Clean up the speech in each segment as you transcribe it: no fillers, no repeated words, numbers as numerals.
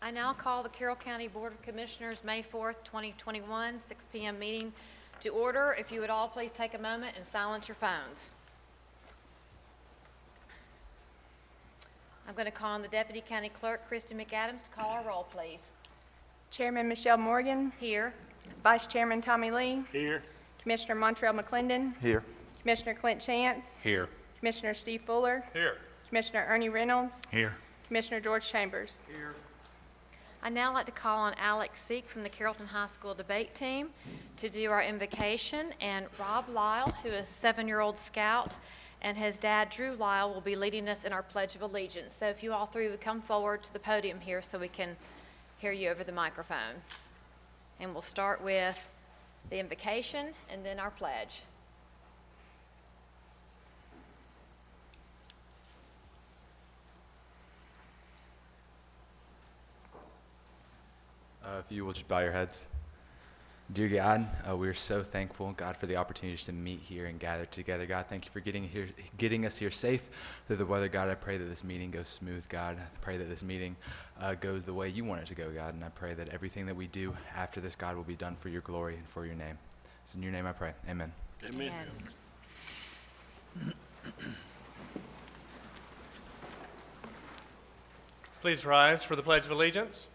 I now call the Carroll County Board of Commissioners May 4th, 2021, 6 p.m. meeting to order. If you would all please take a moment and silence your phones. I'm going to call on the Deputy County Clerk, Christy McAdams, to call our roll, please. Chairman Michelle Morgan. Here. Vice Chairman Tommy Lee. Here. Commissioner Montrell McClendon. Here. Commissioner Clint Chance. Here. Commissioner Steve Fuller. Here. Commissioner Ernie Reynolds. Here. Commissioner George Chambers. Here. I'd now like to call on Alex Seek from the Carrollton High School debate team to do our invocation, and Rob Lyle, who is a 7-year-old scout, and his dad, Drew Lyle, will be leading us in our Pledge of Allegiance. So if you all three would come forward to the podium here so we can hear you over the microphone. And we'll start with the invocation and then our pledge. If you will just bow your heads. Dear God, we are so thankful, God, for the opportunity to meet here and gather together. God, thank you for getting us here safe through the weather. God, I pray that this meeting goes smooth, God. I pray that this meeting goes the way you want it to go, God. And I pray that everything that we do after this, God, will be done for your glory and for your name. It's in your name I pray. Amen. Amen. Please rise for the Pledge of Allegiance.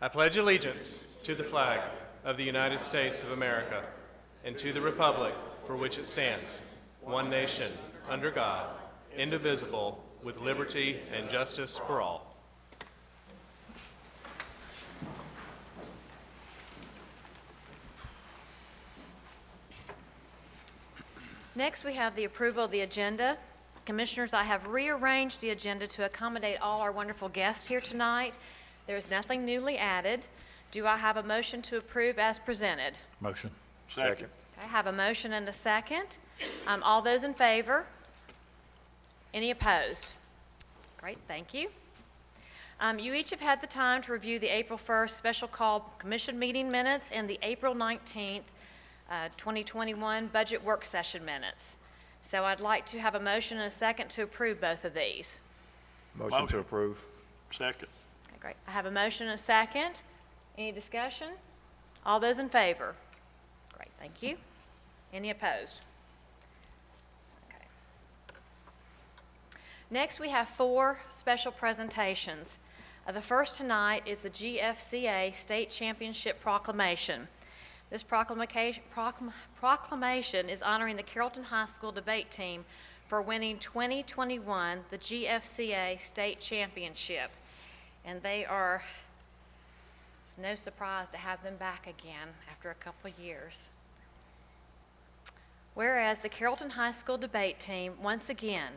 I pledge allegiance to the flag of the United States of America and to the republic for which it stands, one nation, under God, indivisible, with liberty and justice for all. Next, we have the approval of the agenda. Commissioners, I have rearranged the agenda to accommodate all our wonderful guests here tonight. There's nothing newly added. Do I have a motion to approve as presented? Motion. Second. Okay, I have a motion and a second. All those in favor? Any opposed? Great, thank you. You each have had the time to review the April 1st special call commission meeting minutes and the April 19th, 2021 budget work session minutes. So I'd like to have a motion and a second to approve both of these. Motion to approve. Second. Okay, great. I have a motion and a second. Any discussion? All those in favor? Great, thank you. Any opposed? Okay. Next, we have 4 special presentations. The first tonight is the Gfca State Championship Proclamation. This proclamation is honoring the Carrollton High School debate team for winning 2021 the Gfca State Championship. And it's no surprise to have them back again after a couple of years. Whereas the Carrollton High School debate team once again,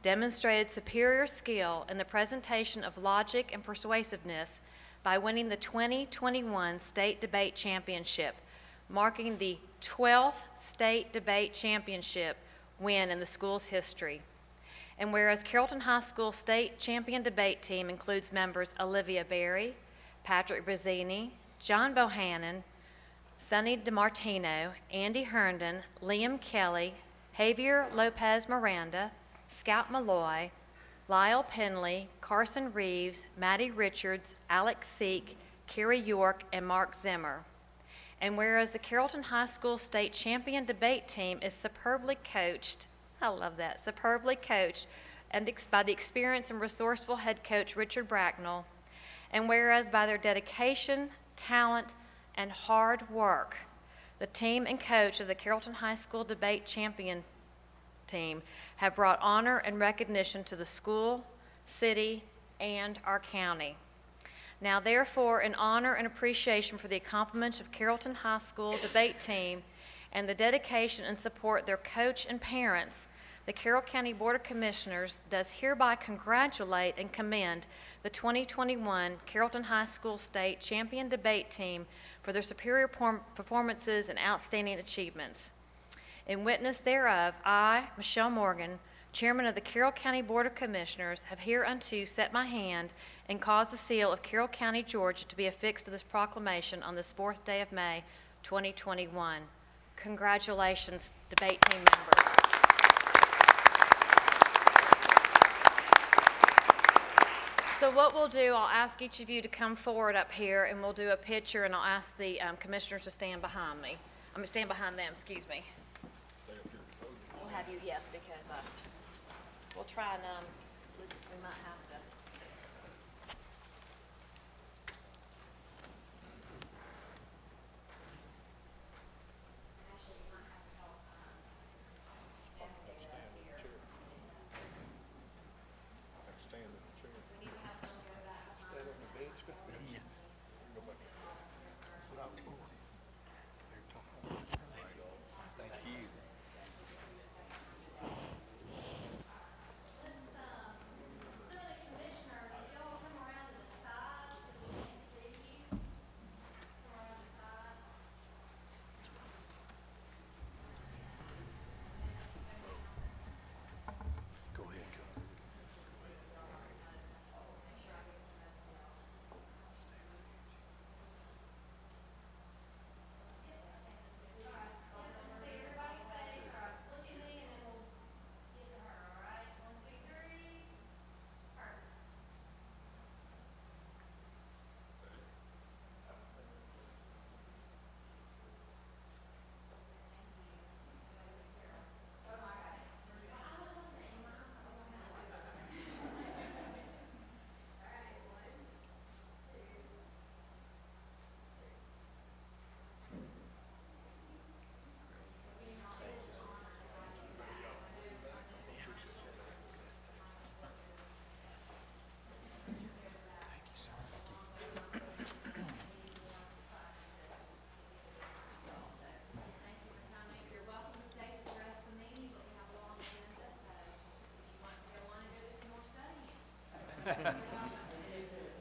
demonstrated superior skill in the presentation of logic and persuasiveness by winning the 2021 State Debate Championship, marking the 12th State Debate Championship win in the school's history. And whereas Carrollton High School State Champion Debate Team includes members Olivia Berry, Patrick Brazzini, John Bohannon, Sonny DiMartino, Andy Herndon, Liam Kelly, Javier Lopez Miranda, Scout Malloy, Lyle Penley, Carson Reeves, Maddie Richards, Alex Seek, Kerry York, and Mark Zimmer. And whereas the Carrollton High School State Champion Debate Team is superbly coached, I love that, superbly coached, and by the experienced and resourceful head coach Richard Bracknell, and whereas by their dedication, talent, and hard work, the team and coach of the Carrollton High School Debate Champion Team have brought honor and recognition to the school, city, and our county. Now, therefore, in honor and appreciation for the accomplishments of Carrollton High School debate team and the dedication and support their coach and parents, the Carroll County Board of Commissioners does hereby congratulate and commend the 2021 Carrollton High School State Champion Debate Team for their superior performances and outstanding achievements. In witness thereof, I, Michelle Morgan, Chairman of the Carroll County Board of Commissioners, have hereunto set my hand and caused the seal of Carroll County, Georgia to be affixed to this proclamation on this 4th day of May, 2021. Congratulations, debate team members. So what we'll do, I'll ask each of you to come forward up here, and we'll do a picture, and I'll ask the commissioners to stand behind me. Stand behind them, excuse me. We'll have you, yes, because we'll try and, we might have to.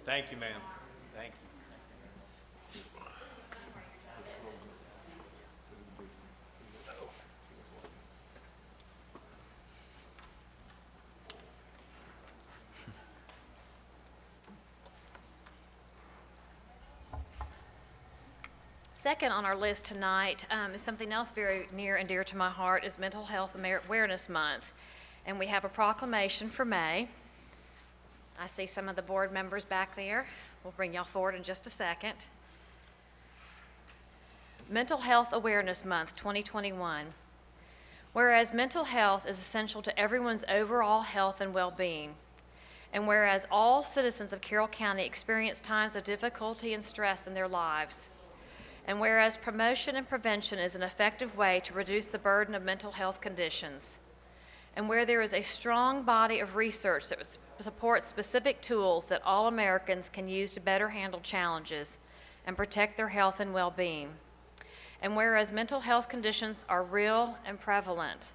Thank you, ma'am. Thank you. Second on our list tonight is something else very near and dear to my heart is Mental Health Awareness Month. And we have a proclamation for May. I see some of the board members back there. We'll bring y'all forward in just a second. Mental Health Awareness Month 2021. Whereas mental health is essential to everyone's overall health and well-being, and whereas all citizens of Carroll County experience times of difficulty and stress in their lives, and whereas promotion and prevention is an effective way to reduce the burden of mental health conditions, and where there is a strong body of research that supports specific tools that all Americans can use to better handle challenges and protect their health and well-being, and whereas mental health conditions are real and prevalent,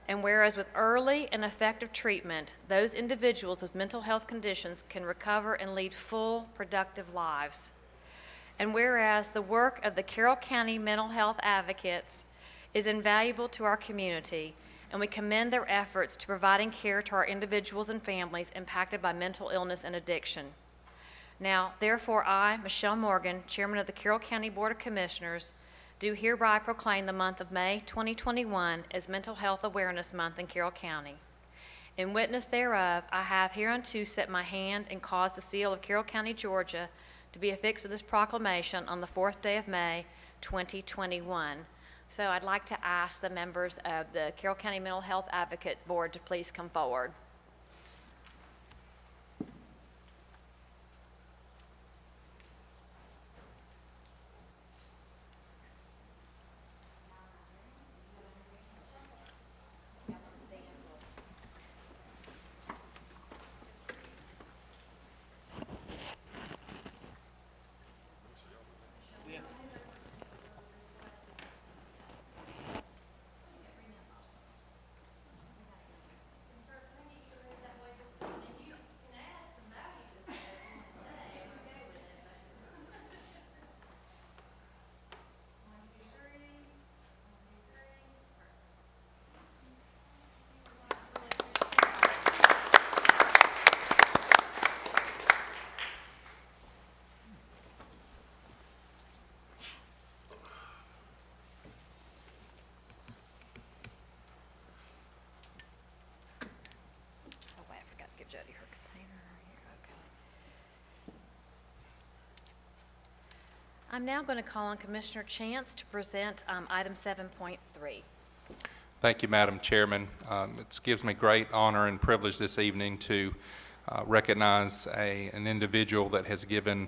and whereas with early and effective treatment, those individuals with mental health conditions can recover and lead full, productive lives, and whereas the work of the Carroll County mental health advocates is invaluable to our community, and we commend their efforts to providing care to our individuals and families impacted by mental illness and addiction. Now, therefore, I, Michelle Morgan, Chairman of the Carroll County Board of Commissioners, do hereby proclaim the month of May 2021 as Mental Health Awareness Month in Carroll County. In witness thereof, I have hereunto set my hand and caused the seal of Carroll County, Georgia, to be affixed to this proclamation on the 4th day of May 2021. So I'd like to ask the members of the Carroll County Mental Health Advocates Board to please come forward. I'm now going to call on Commissioner Chance to present item 7.3. Thank you, Madam Chairman. It gives me great honor and privilege this evening to recognize an individual that has given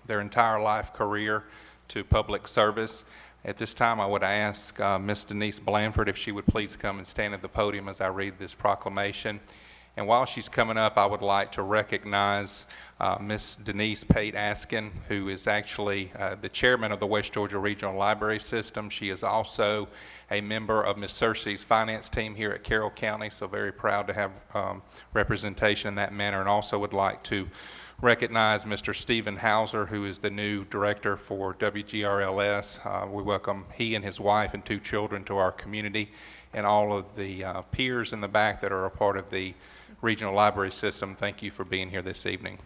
their entire life career to public service. At this time, I would ask Ms. Denise Blanford if she would please come and stand at the podium as I read this proclamation. And while she's coming up, I would like to recognize Ms. Denise Pate Askin, who is actually the chairman of the West Georgia Regional Library System. She is also a member of Ms. Cersei's finance team here at Carroll County, so very proud to have representation in that manner. And also would like to recognize Mr. Stephen Hauser, who is the new director for WGRLS. We welcome he and his wife and 2 children to our community, and all of the peers in the back that are a part of the Regional Library System. Thank you for being here this evening.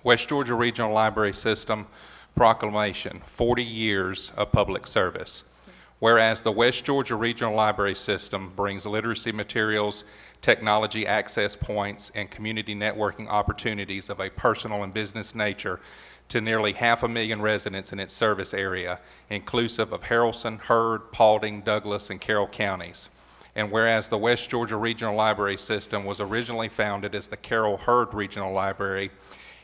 West Georgia Regional Library System Proclamation, 40 years of public service. Whereas the West Georgia Regional Library System brings literacy materials, technology access points, and community networking opportunities of a personal and business nature to nearly 500,000 residents in its service area, inclusive of Haralson, Heard, Paulding, Douglas, and Carroll counties. And whereas the West Georgia Regional Library System was originally founded as the Carroll Heard Regional Library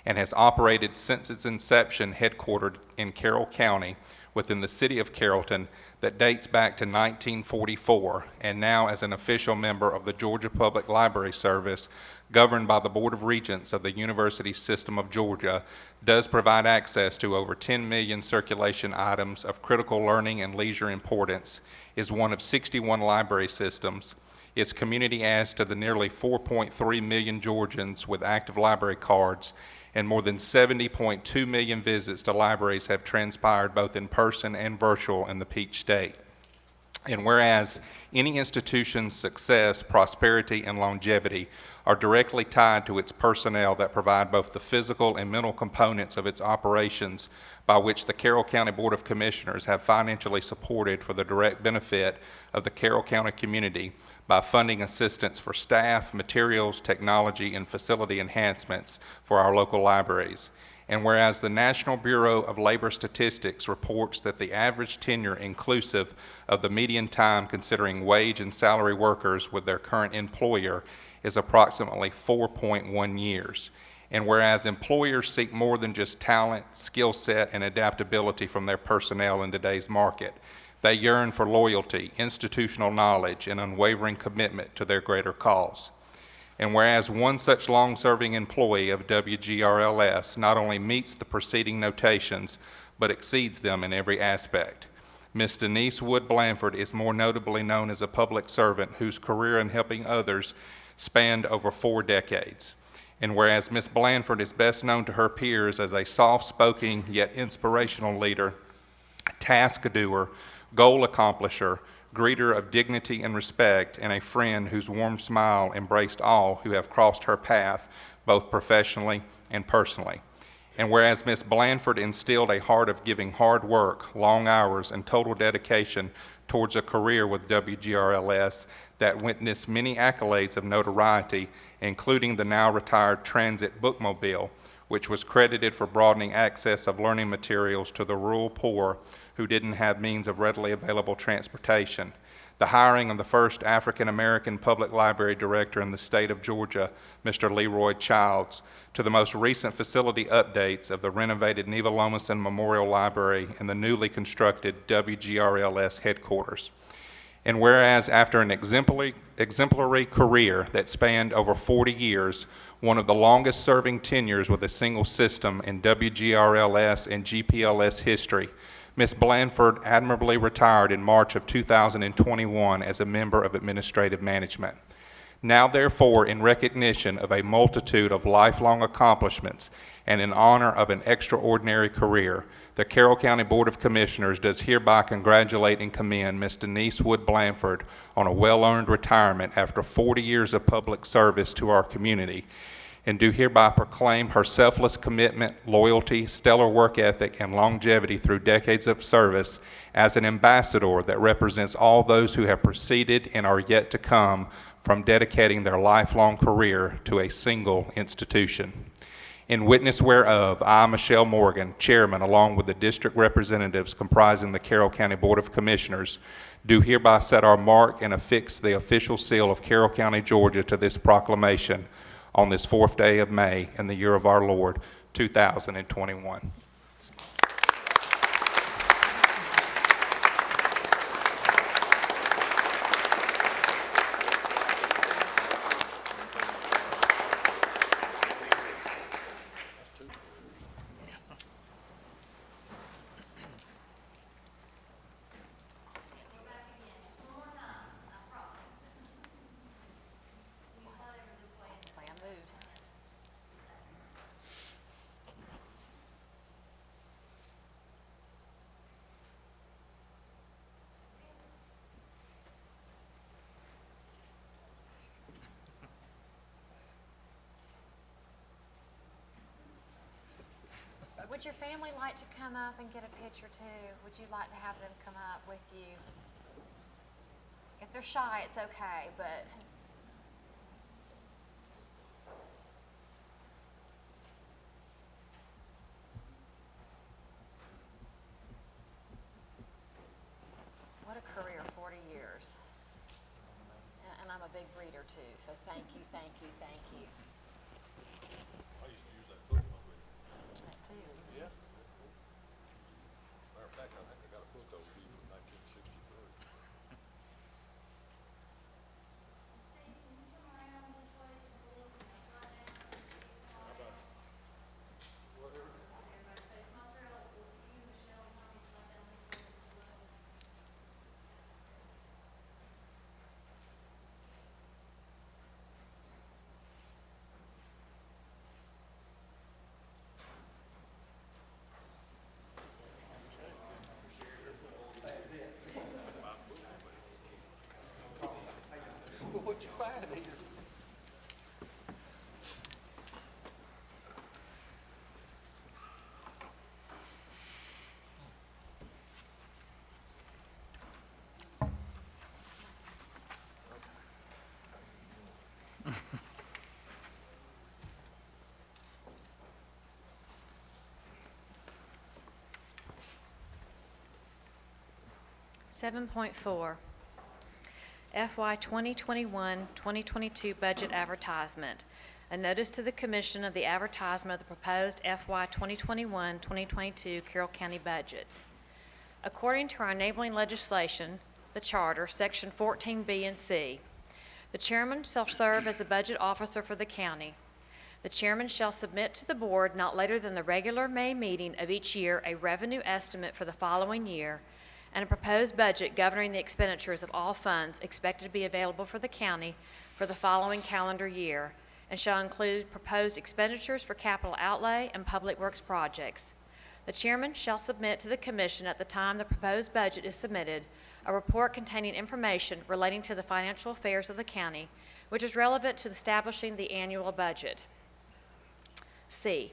and has operated since its inception headquartered in Carroll County within the city of Carrollton that dates back to 1944, and now as an official member of the Georgia Public Library Service, governed by the Board of Regents of the University System of Georgia, does provide access to over 10 million circulation items of critical learning and leisure importance, is one of 61 library systems. Its community adds to the nearly 4.3 million Georgians with active library cards, and more than 70.2 million visits to libraries have transpired both in person and virtual in the Peach State. And whereas any institution's success, prosperity, and longevity are directly tied to its personnel that provide both the physical and mental components of its operations, by which the Carroll County Board of Commissioners have financially supported for the direct benefit of the Carroll County community by funding assistance for staff, materials, technology, and facility enhancements for our local libraries. And whereas the National Bureau of Labor Statistics reports that the average tenure inclusive of the median time considering wage and salary workers with their current employer is approximately 4.1 years. And whereas employers seek more than just talent, skill set, and adaptability from their personnel in today's market, they yearn for loyalty, institutional knowledge, and unwavering commitment to their greater cause. And whereas one such long-serving employee of WGRLS not only meets the preceding notations, but exceeds them in every aspect, Ms. Denise Wood Blanford is more notably known as a public servant whose career in helping others spanned over 4 decades. And whereas Ms. Blanford is best known to her peers as a soft-spoken yet inspirational leader, task-doer, goal accomplisher, greeter of dignity and respect, and a friend whose warm smile embraced all who have crossed her path, both professionally and personally. And whereas Ms. Blanford instilled a heart of giving hard work, long hours, and total dedication towards a career with WGRLS that witnessed many accolades of notoriety, including the now retired Transit Bookmobile, which was credited for broadening access of learning materials to the rural poor who didn't have means of readily available transportation, the hiring of the first African-American public library director in the state of Georgia, Mr. Leroy Childs, to the most recent facility updates of the renovated Neva Lomason Memorial Library and the newly constructed WGRLS headquarters. And whereas after an exemplary career that spanned over 40 years, one of the longest serving tenures with a single system in WGRLS and GPLS history, Ms. Blanford admirably retired in March of 2021 as a member of administrative management. Now therefore, in recognition of a multitude of lifelong accomplishments and in honor of an extraordinary career, the Carroll County Board of Commissioners does hereby congratulate and commend Ms. Denise Wood Blanford on a well-earned retirement after 40 years of public service to our community, and do hereby proclaim her selfless commitment, loyalty, stellar work ethic, and longevity through decades of service as an ambassador that represents all those who have preceded and are yet to come from dedicating their lifelong career to a single institution. In witness whereof, I, Michelle Morgan, Chairman, along with the district representatives comprising the Carroll County Board of Commissioners, do hereby set our mark and affix the official seal of Carroll County, Georgia to this proclamation on this 4th day of May in the year of our Lord, 2021. Would your family like to come up and get a picture too? Would you like to have them come up with you? If they're shy, it's okay, but what a career, 40 years. And I'm a big reader too, so thank you, thank you, thank you. I used to use that book when I was That too. Yeah. Matter of fact, I think I got a book over you from 1963. What'd you find here? Seven point four. FY 2021-2022 budget advertisement. A notice to the Commission of the advertisement of the proposed FY 2021-2022 Carroll County budgets. According to our enabling legislation, the Charter, Section 14B and C, the Chairman shall serve as the budget officer for the county. The Chairman shall submit to the Board not later than the regular May meeting of each year a revenue estimate for the following year and a proposed budget governing the expenditures of all funds expected to be available for the county for the following calendar year, and shall include proposed expenditures for capital outlay and public works projects. The Chairman shall submit to the Commission at the time the proposed budget is submitted a report containing information relating to the financial affairs of the county, which is relevant to establishing the annual budget. C.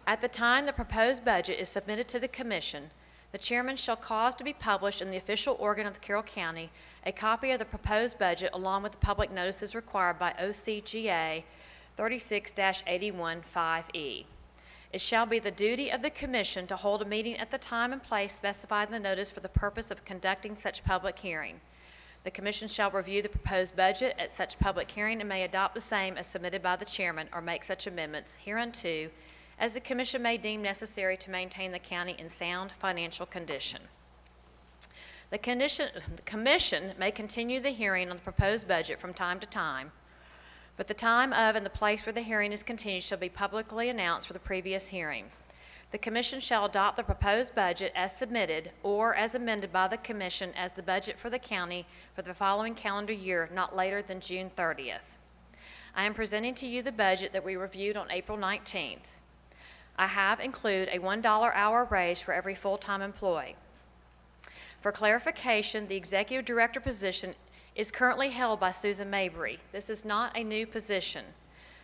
At the time the proposed budget is submitted to the Commission, the Chairman shall cause to be published in the official organ of the Carroll County a copy of the proposed budget along with the public notices required by OCGA 36-81-5E. It shall be the duty of the Commission to hold a meeting at the time and place specified in the notice for the purpose of conducting such public hearing. The Commission shall review the proposed budget at such public hearing and may adopt the same as submitted by the Chairman or make such amendments hereunto as the Commission may deem necessary to maintain the county in sound financial condition. The Commission may continue the hearing on the proposed budget from time to time, but the time of and the place where the hearing is continued shall be publicly announced for the previous hearing. The Commission shall adopt the proposed budget as submitted or as amended by the Commission as the budget for the county for the following calendar year not later than June 30th. I am presenting to you the budget that we reviewed on April 19th. I have included a $1 hour raise for every full-time employee. For clarification, the Executive Director position is currently held by Susan Mabry. This is not a new position.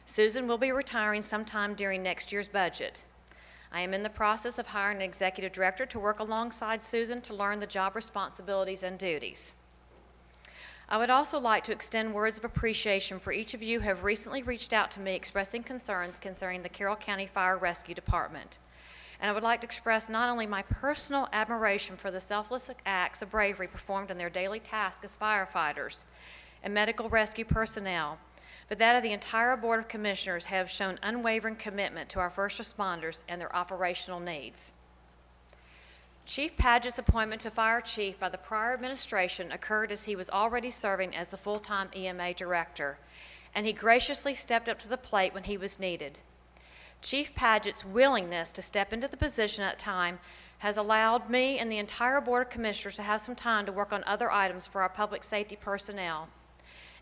Susan will be retiring sometime during next year's budget. I am in the process of hiring an Executive Director to work alongside Susan to learn the job responsibilities and duties. I would also like to extend words of appreciation for each of you who have recently reached out to me expressing concerns concerning the Carroll County Fire Rescue Department. And I would like to express not only my personal admiration for the selfless acts of bravery performed in their daily task as firefighters and medical rescue personnel, but that of the entire Board of Commissioners have shown unwavering commitment to our first responders and their operational needs. Chief Padgett's appointment to Fire Chief by the prior administration occurred as he was already serving as the full-time EMA director, and he graciously stepped up to the plate when he was needed. Chief Padgett's willingness to step into the position at time has allowed me and the entire Board of Commissioners to have some time to work on other items for our public safety personnel,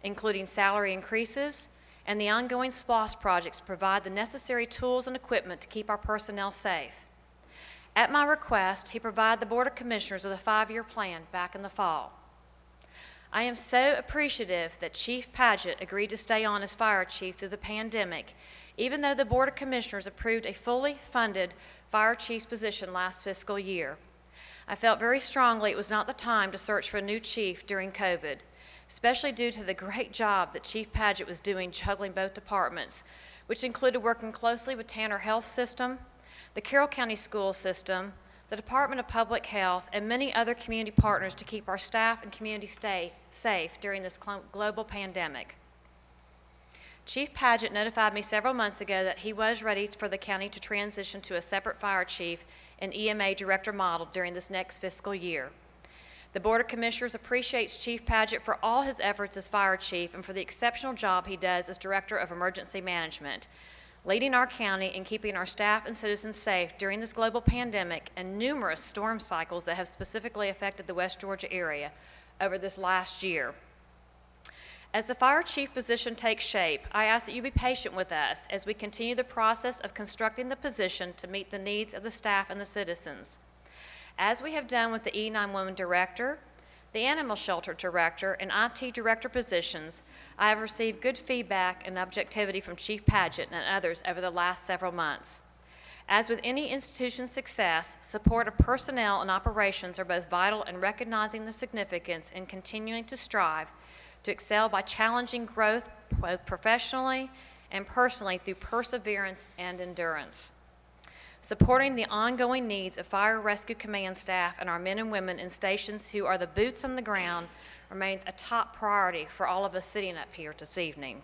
including salary increases and the ongoing SPOS projects to provide the necessary tools and equipment to keep our personnel safe. At my request, he provided the Board of Commissioners with a 5-year plan back in the fall. I am so appreciative that Chief Padgett agreed to stay on as fire chief through the pandemic, even though the Board of Commissioners approved a fully funded fire chief's position last fiscal year. I felt very strongly it was not the time to search for a new chief during COVID, especially due to the great job that Chief Padgett was doing juggling both departments, which included working closely with Tanner Health System, the Carroll County School System, the Department of Public Health, and many other community partners to keep our staff and community safe during this global pandemic. Chief Padgett notified me several months ago that he was ready for the county to transition to a separate fire chief and EMA director model during this next fiscal year. The Board of Commissioners appreciates Chief Padgett for all his efforts as fire chief and for the exceptional job he does as Director of Emergency Management, leading our county and keeping our staff and citizens safe during this global pandemic and numerous storm cycles that have specifically affected the West Georgia area over this last year. As the fire chief position takes shape, I ask that you be patient with us as we continue the process of constructing the position to meet the needs of the staff and the citizens. As we have done with the E911 director, the animal shelter director, and IT director positions, I have received good feedback and objectivity from Chief Padgett and others over the last several months. As with any institution's success, support of personnel and operations are both vital in recognizing the significance and continuing to strive to excel by challenging growth both professionally and personally through perseverance and endurance. Supporting the ongoing needs of Fire Rescue Command staff and our men and women in stations who are the boots on the ground remains a top priority for all of us sitting up here this evening.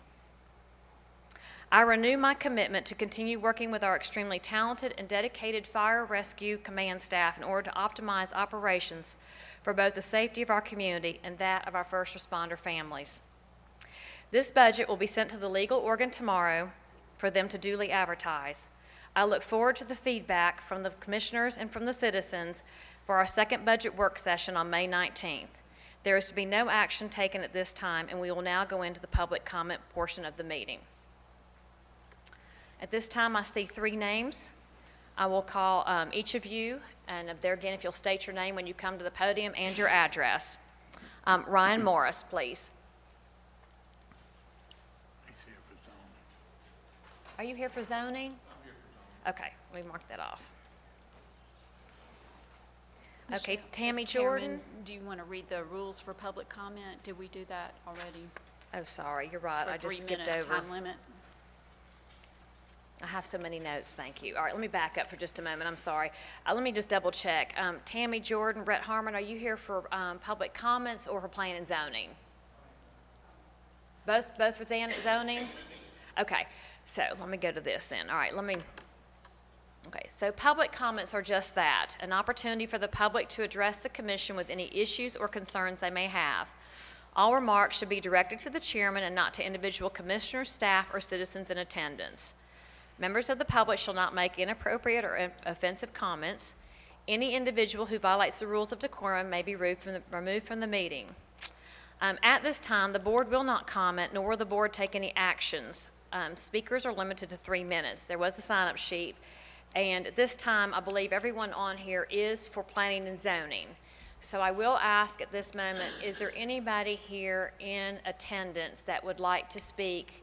I renew my commitment to continue working with our extremely talented and dedicated Fire Rescue Command staff in order to optimize operations for both the safety of our community and that of our first responder families. This budget will be sent to the legal organ tomorrow for them to duly advertise. I look forward to the feedback from the commissioners and from the citizens for our second budget work session on May 19th. There is to be no action taken at this time, and we will now go into the public comment portion of the meeting. At this time, I see 3 names. I will call each of you, and there again, if you'll state your name when you come to the podium and your address. Ryan Morris, please. Are you here for zoning? Okay, let me mark that off. Okay, Tammy Jordan. Chairman, do you want to read the rules for public comment? Did we do that already? Oh, sorry, you're right. I For just skipped 3-minute over. time limit? I have so many notes, thank you. All right, let me back up for just a moment, I'm sorry. Let me just double check. Tammy Jordan, Brett Harmon, are you here for public comments or for planning and zoning? Both for zonings? Okay, so let me go to this then. All right, okay, so public comments are just that, an opportunity for the public to address the commission with any issues or concerns they may have. All remarks should be directed to the chairman and not to individual commissioners, staff, or citizens in attendance. Members of the public shall not make inappropriate or offensive comments. Any individual who violates the rules of decorum may be removed from the meeting. At this time, the board will not comment, nor will the board take any actions. Speakers are limited to 3 minutes. There was a sign-up sheet, and at this time, I believe everyone on here is for planning and zoning. So I will ask at this moment, is there anybody here in attendance that would like to speak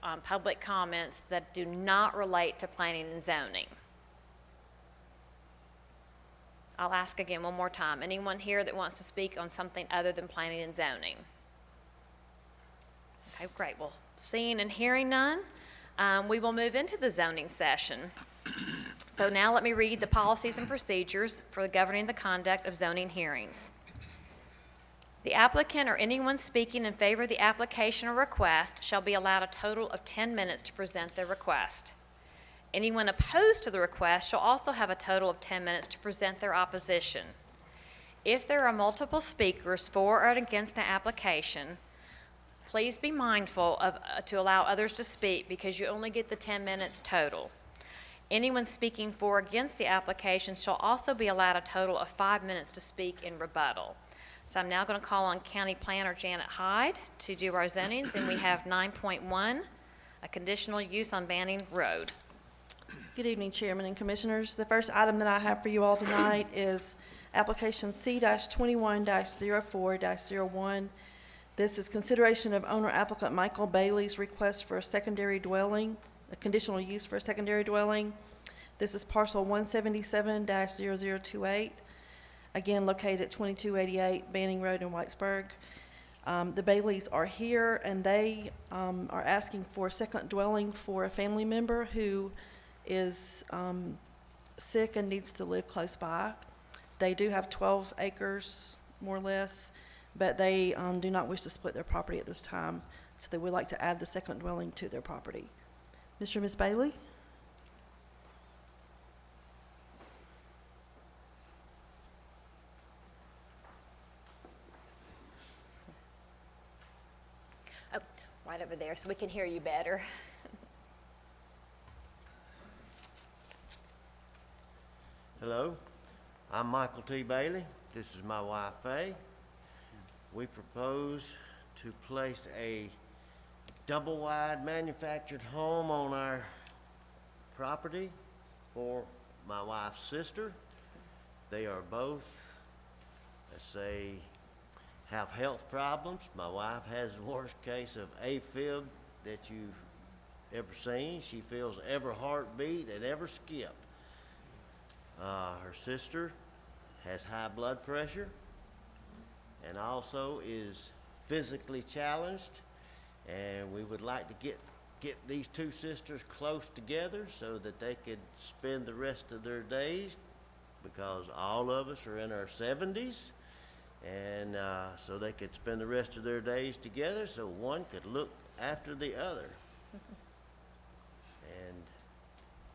on public comments that do not relate to planning and zoning? I'll ask again one more time. Anyone here that wants to speak on something other than planning and zoning? Okay, great. Well, seeing and hearing none, we will move into the zoning session. So now let me read the policies and procedures for governing the conduct of zoning hearings. The applicant or anyone speaking in favor of the application or request shall be allowed a total of 10 minutes to present their request. Anyone opposed to the request shall also have a total of 10 minutes to present their opposition. If there are multiple speakers for or against an application, please be mindful to allow others to speak because you only get the 10 minutes total. Anyone speaking for or against the application shall also be allowed a total of 5 minutes to speak in rebuttal. So I'm now going to call on County Planner Janet Hyde to do our zonings, and we have 9.1, a conditional use on Banning Road. Good evening, Chairman and Commissioners. The first item that I have for you all tonight is application C-21-04-01. This is consideration of owner applicant Michael Bailey's request for a secondary dwelling, a conditional use for a secondary dwelling. This is parcel 177-0028, again located at 2288 Banning Road in Whitesburg. The Baileys are here, and they are asking for a second dwelling for a family member who is sick and needs to live close by. They do have 12 acres, more or less, but they do not wish to split their property at this time, so they would like to add the second dwelling to their property. Mr. and Ms. Bailey? Oh, right over there so we can hear you better. Hello, I'm Michael T. Bailey. This is my wife, Faye. We propose to place a double-wide manufactured home on our property for my wife's sister. They are both, let's say, have health problems. My wife has the worst case of AFib that you've ever seen. She feels every heartbeat and every skip. Her sister has high blood pressure and also is physically challenged, and we would like to get these two sisters close together so that they could spend the rest of their days, because all of us are in our 70s, and so they could spend the rest of their days together so one could look after the other. And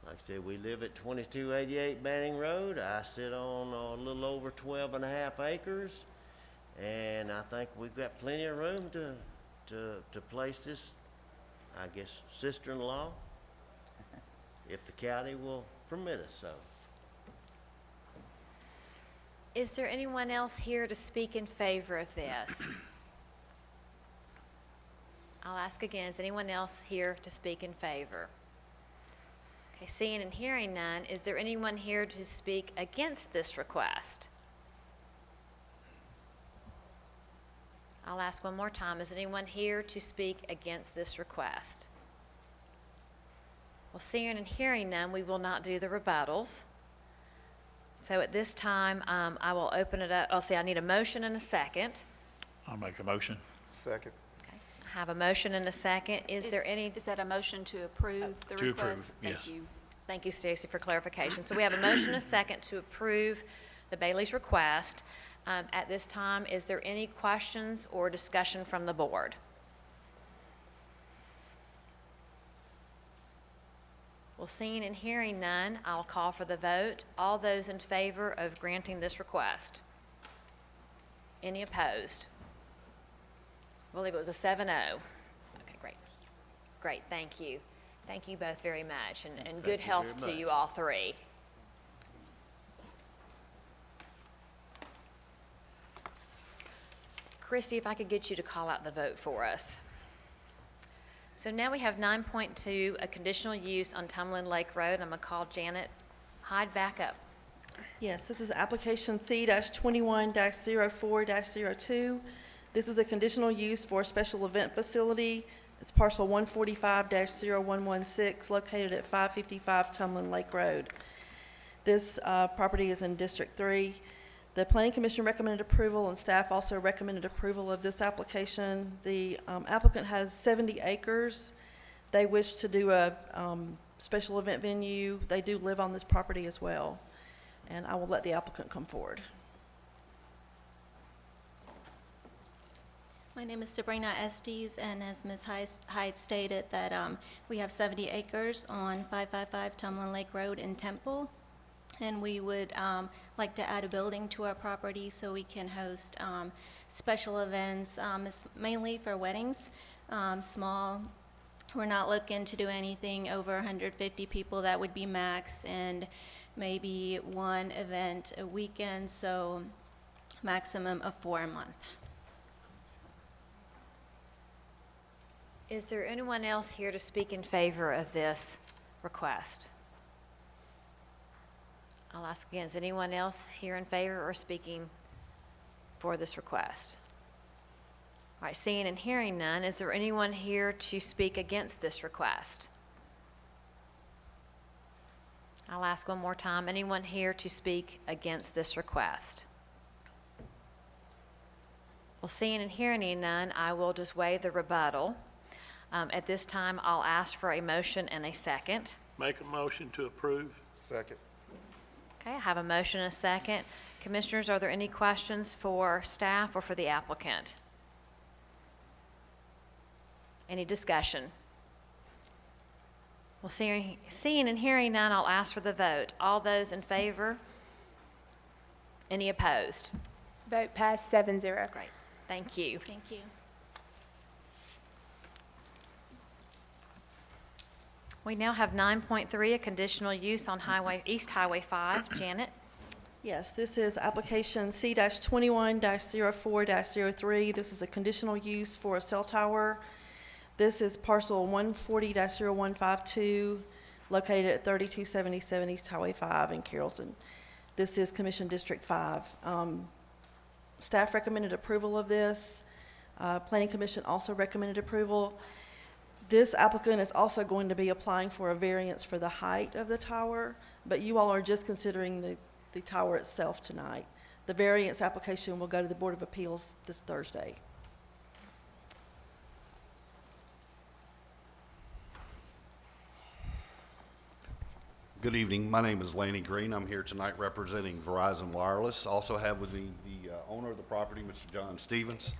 like I said, we live at 2288 Banning Road. I sit on a little over 12 and a half acres, and I think we've got plenty of room to place this, I guess, sister-in-law, if the county will permit us so. Is there anyone else here to speak in favor of this? I'll ask again, is anyone else here to speak in favor? Okay, seeing and hearing none, is there anyone here to speak against this request? I'll ask one more time, is anyone here to speak against this request? Well, seeing and hearing none, we will not do the rebuttals. So at this time, I will open it up. I need a motion and a second. I'll make a motion. Second. Okay. I have a motion and a second. Is there any? Is that a motion to approve the To approve, request? yes. Thank you. Thank you, Stacy, for clarification. So we have a motion and a second to approve the Bailey's request. At this time, is there any questions or discussion from the board? Well, seeing and hearing none, I'll call for the vote. All those in favor of granting this request? Any opposed? I believe it was a 7-0. Okay, great. Great, thank you. Thank you both very much, and good you health very to much. you all three. Christy, if I could get you to call out the vote for us. So now we have 9.2, a conditional use on Tumbling Lake Road. I'm going to call Janet Hyde back up. Yes, this is application C-21-04-02. This is a conditional use for a special event facility. It's parcel 145-0116, located at 555 Tumbling Lake Road. This property is in District 3. The Planning Commission recommended approval, and staff also recommended approval of this application. The applicant has 70 acres. They wish to do a special event venue. They do live on this property as well, and I will let the applicant come forward. My name is Sabrina Estes, and as Ms. Hyde stated, that we have 70 acres on 555 Tumbling Lake Road in Temple, and we would like to add a building to our property so we can host special events. It's mainly for weddings, small. We're not looking to do anything over 150 people. That would be max, and maybe one event a weekend, so maximum of 4 a month. Is there anyone else here to speak in favor of this request? I'll ask again, is anyone else here in favor or speaking for this request? All right, seeing and hearing none, is there anyone here to speak against this request? I'll ask one more time, anyone here to speak against this request? Well, seeing and hearing none, I will just waive the rebuttal. At this time, I'll ask for a motion and a second. Make a motion to approve. Second. Okay, I have a motion and a second. Commissioners, are there any questions for staff or for the applicant? Any discussion? Well, seeing and hearing none, I'll ask for the vote. All those in favor? Any opposed? Vote passed 7-0. Great, thank you. Thank you. We now have 9.3, a conditional use on East Highway 5. Janet? Yes, this is application C-21-04-03. This is a conditional use for a cell tower. This is parcel 140-0152, located at 3277 East Highway 5 in Carrollton. This is Commission District 5. Staff recommended approval of this. Planning Commission also recommended approval. This applicant is also going to be applying for a variance for the height of the tower, but you all are just considering the tower itself tonight. The variance application will go to the Board of Appeals this Thursday. Good evening. My name is Lanny Green. I'm here tonight representing Verizon Wireless. Also have with me the owner of the property, Mr. John Stevens.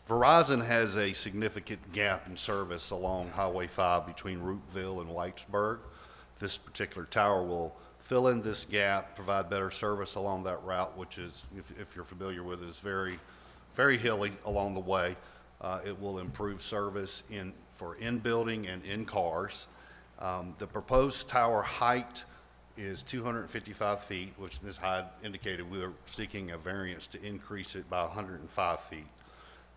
Verizon has a significant gap in service along Highway 5 between Rooteville and Whitesburg. This particular tower will fill in this gap, provide better service along that route, which is, if you're familiar with it, is very, very hilly along the way. It will improve service for in-building and in cars. The proposed tower height is 255 feet, which Ms. Hyde indicated we are seeking a variance to increase it by 105 feet.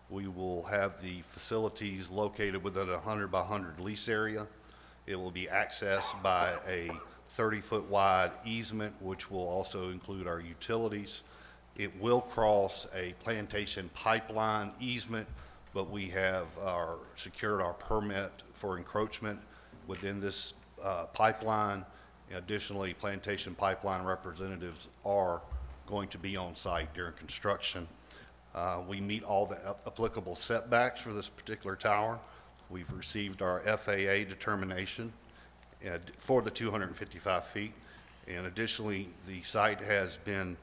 We will have the facilities located within a 100 by 100 lease area. It will be accessed by a 30-foot wide easement, which will also include our utilities. It will cross a plantation pipeline easement, but we have secured our permit for encroachment within this pipeline. Additionally, plantation pipeline representatives are going to be on site during construction. We meet all the applicable setbacks for this particular tower. We've received our FAA determination for the 255 feet. And additionally, the site has been,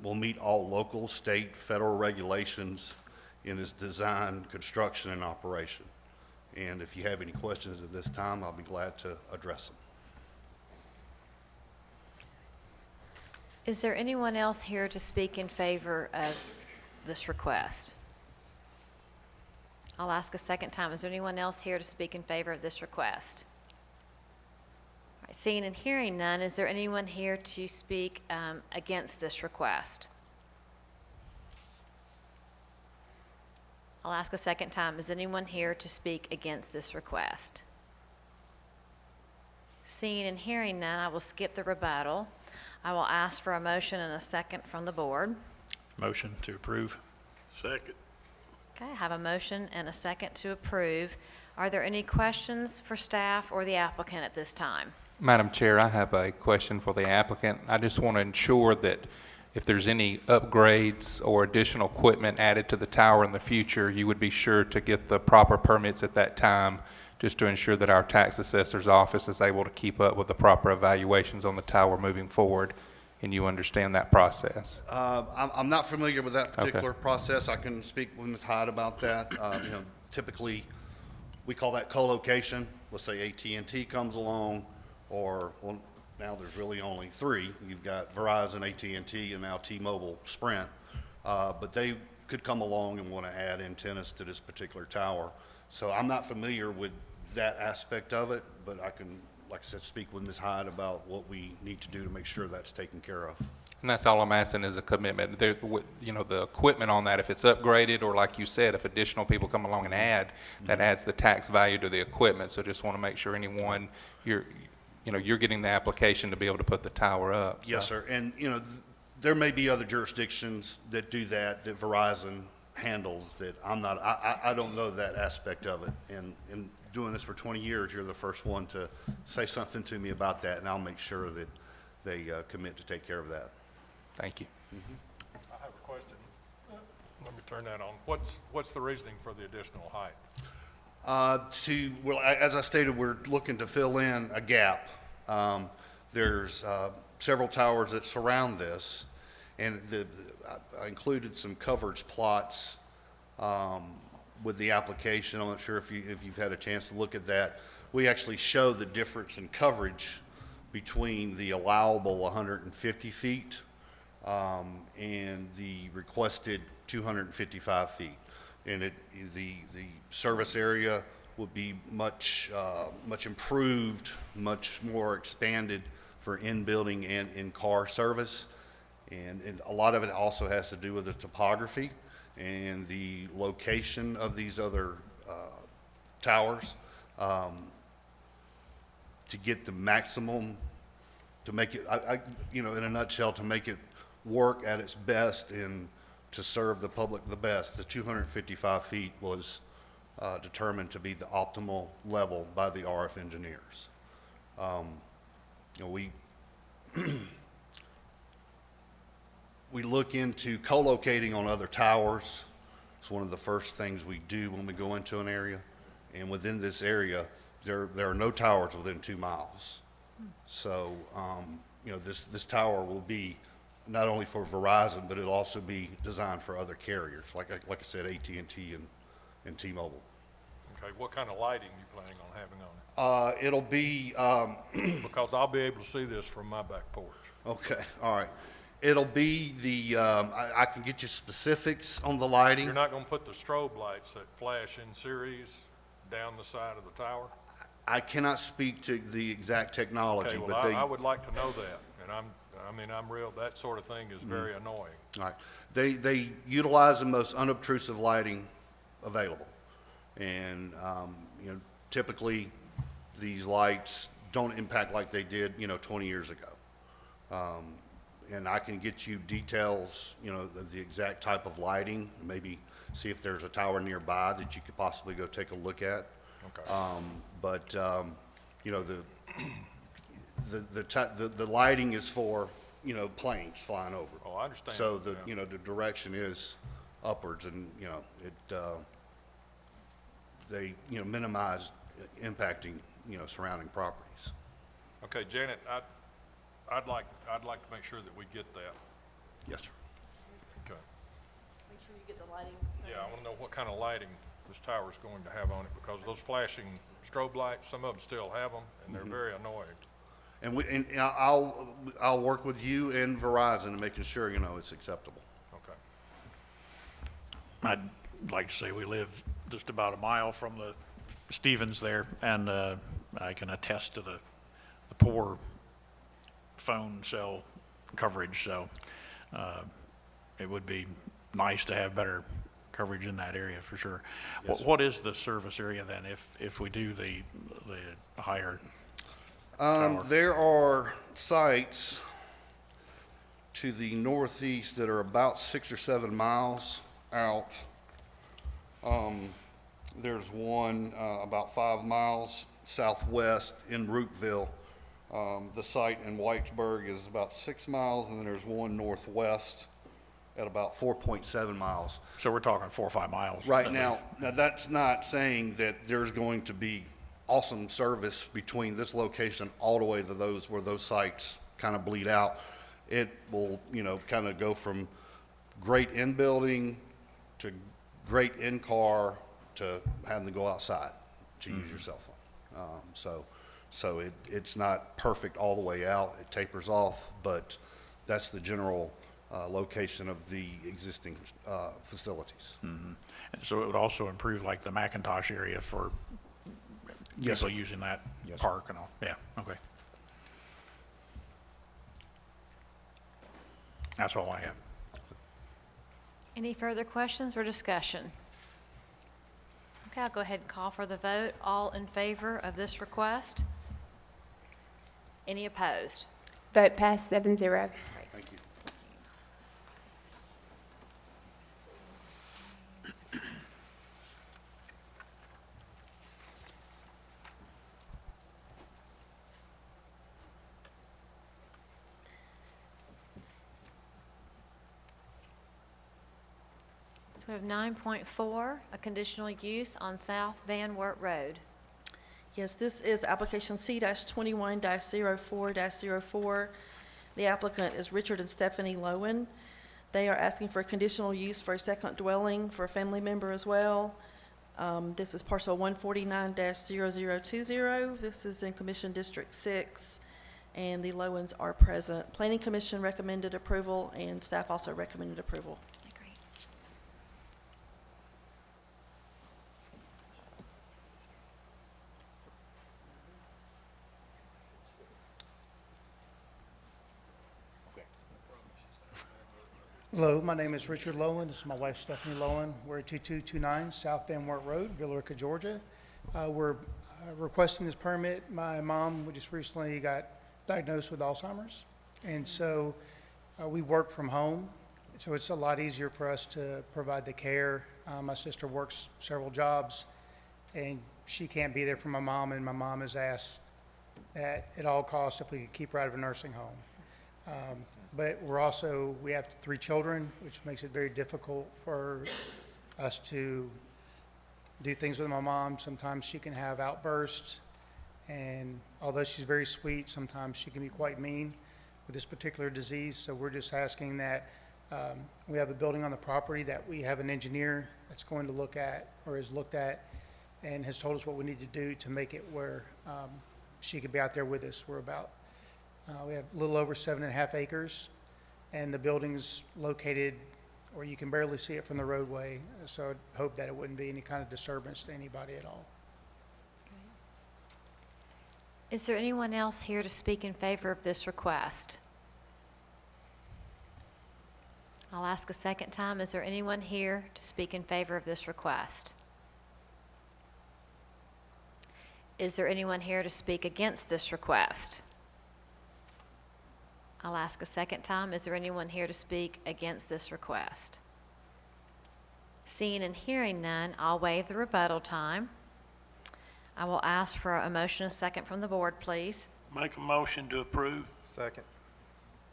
will meet all local, state, federal regulations in its design, construction, and operation. And if you have any questions at this time, I'll be glad to address them. Is there anyone else here to speak in favor of this request? I'll ask a second time. Is there anyone else here to speak in favor of this request? All right, seeing and hearing none, is there anyone here to speak against this request? I'll ask a second time. Is anyone here to speak against this request? Seeing and hearing none, I will skip the rebuttal. I will ask for a motion and a second from the board. Motion to approve. Second. Okay, I have a motion and a second to approve. Are there any questions for staff or the applicant at this time? Madam Chair, I have a question for the applicant. I just want to ensure that if there's any upgrades or additional equipment added to the tower in the future, you would be sure to get the proper permits at that time, just to ensure that our tax assessor's office is able to keep up with the proper evaluations on the tower moving forward, and you understand that process. I'm not familiar with that particular process. I can speak with Ms. Hyde about that. Typically, we call that co-location. Let's say AT&T comes along, or, well, now there's really only three. You've got Verizon, AT&T, and now T-Mobile, Sprint. But they could come along and want to add antennas to this particular tower. So I'm not familiar with that aspect of it, but I can, like I said, speak with Ms. Hyde about what we need to do to make sure that's taken care of. And that's all I'm asking is a commitment. There, the equipment on that, if it's upgraded, or like you said, if additional people come along and add, that adds the tax value to the equipment. So just want to make sure anyone, you're getting the application to be able to put the tower up. So. Yes, sir. And, there may be other jurisdictions that do that Verizon handles that I'm not, I don't know that aspect of it. And in doing this for 20 years, you're the first one to say something to me about that, and I'll make sure that they commit to take care of that. Thank you. I have a question. Let me turn that on. What's the reasoning for the additional height? Well, as I stated, we're looking to fill in a gap. There's several towers that surround this, and I included some coverage plots with the application. I'm not sure if you've had a chance to look at that. We actually show the difference in coverage between the allowable 150 feet and the requested 255 feet. And the service area would be much improved, much more expanded for in-building and in-car service. And a lot of it also has to do with the topography and the location of these other towers. To get the maximum, to make it, in a nutshell, to make it work at its best and to serve the public the best, the 255 feet was determined to be the optimal level by the RF engineers. We look into co-locating on other towers. It's one of the first things we do when we go into an area. And within this area, there are no towers within 2 miles. So, this tower will be not only for Verizon, but it'll also be designed for other carriers, like I said, AT&T and T-Mobile. Okay, what kind of lighting you planning on having on it? It'll be, Because I'll be able to see this from my back porch. okay, all right. It'll be I can get you specifics on the lighting. You're not going to put the strobe lights that flash in series down the side of the tower? I cannot speak to the exact technology, Okay, but well, they. I would like to know that, and I'm real, that sort of thing is very annoying. All right. They utilize the most unobtrusive lighting available. And, typically these lights don't impact like they did, 20 years ago. And I can get you details, the exact type of lighting, maybe see if there's a tower nearby that you could possibly go take a look at. Okay. The lighting is for, planes flying over. Oh, I understand. So Yeah. the direction is upwards, and, they, minimize impacting, surrounding properties. Okay, Janet, I'd like to make sure that we get that. Yes, sir. Okay. Make sure you get the lighting. Yeah, I want to know what kind of lighting this tower is going to have on it, because those flashing strobe lights, some of them still have them, and they're very annoying. And I'll work with you and Verizon in making sure, it's acceptable. Okay. I'd like to say we live just about a mile from the Stevens there, and I can attest to the poor phone cell coverage, so it would be nice to have better coverage in that area for sure. Yes, sir. What is the service area then if we do the higher tower? There are sites to the northeast that are about 6 or 7 miles out. There's one about 5 miles southwest in Rookville. The site in Whitesburg is about 6 miles, and then there's one northwest at about 4.7 miles. So we're talking 4 or 5 miles. Right now, that's not saying that there's going to be awesome service between this location all the way to those, where those sites kind of bleed out. It will, kind of go from great in-building to great in-car to having to go outside to use your cell phone. So it's not perfect all the way out. It tapers off, but that's the general location of the existing facilities. And so it would also improve like the McIntosh area for Yes, people sir. using that Yes, sir. park and all. Yeah, okay. That's all I have. Any further questions or discussion? Okay, I'll go ahead and call for the vote. All in favor of this request? Any opposed? Vote passed 7-0. Thank you. So we have 9.4, a conditional use on South Van Wert Road. Yes, this is application C-21-04-04. The applicant is Richard and Stephanie Lowen. They are asking for a conditional use for a second dwelling for a family member as well. This is parcel 149-0020. This is in Commission District 6, and the Lowens are present. Planning Commission recommended approval, and staff also recommended approval. Agreed. Hello, my name is Richard Lowen. This is my wife Stephanie Lowen. We're at 2229 South Van Wert Road, Villa Rica, Georgia. We're requesting this permit. My mom just recently got diagnosed with Alzheimer's, and so we work from home, so it's a lot easier for us to provide the care. My sister works several jobs, and she can't be there for my mom, and my mom has asked that at all costs if we could keep her out of a nursing home. But we have 3 children, which makes it very difficult for us to do things with my mom. Sometimes she can have outbursts, and although she's very sweet, sometimes she can be quite mean with this particular disease. So we're just asking that we have a building on the property that we have an engineer that's going to look at, or has looked at, and has told us what we need to do to make it where she could be out there with us. We have a little over 7.5 acres, and the building's located, or you can barely see it from the roadway, so I'd hope that it wouldn't be any kind of disturbance to anybody at all. Is there anyone else here to speak in favor of this request? I'll ask a second time. Is there anyone here to speak in favor of this request? Is there anyone here to speak against this request? I'll ask a second time. Is there anyone here to speak against this request? Seeing and hearing none, I'll waive the rebuttal time. I will ask for a motion, a second from the board, please. Make a motion to approve. Second.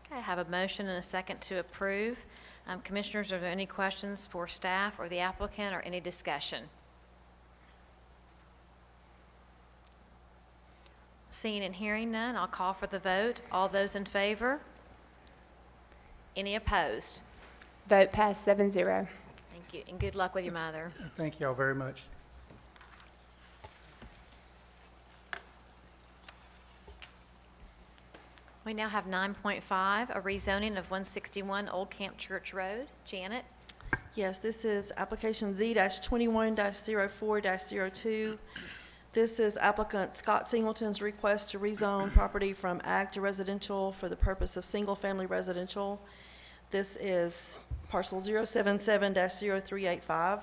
Okay, I have a motion and a second to approve. Commissioners, are there any questions for staff or the applicant, or any discussion? Seeing and hearing none, I'll call for the vote. All those in favor? Any opposed? Vote passed 7-0. Thank you, and good luck with your mother. Thank you all very much. We now have 9.5, a rezoning of 161 Old Camp Church Road. Janet? Yes, this is application Z-21-04-02. This is applicant Scott Singleton's request to rezone property from ag to residential for the purpose of single-family residential. This is parcel 077-0385.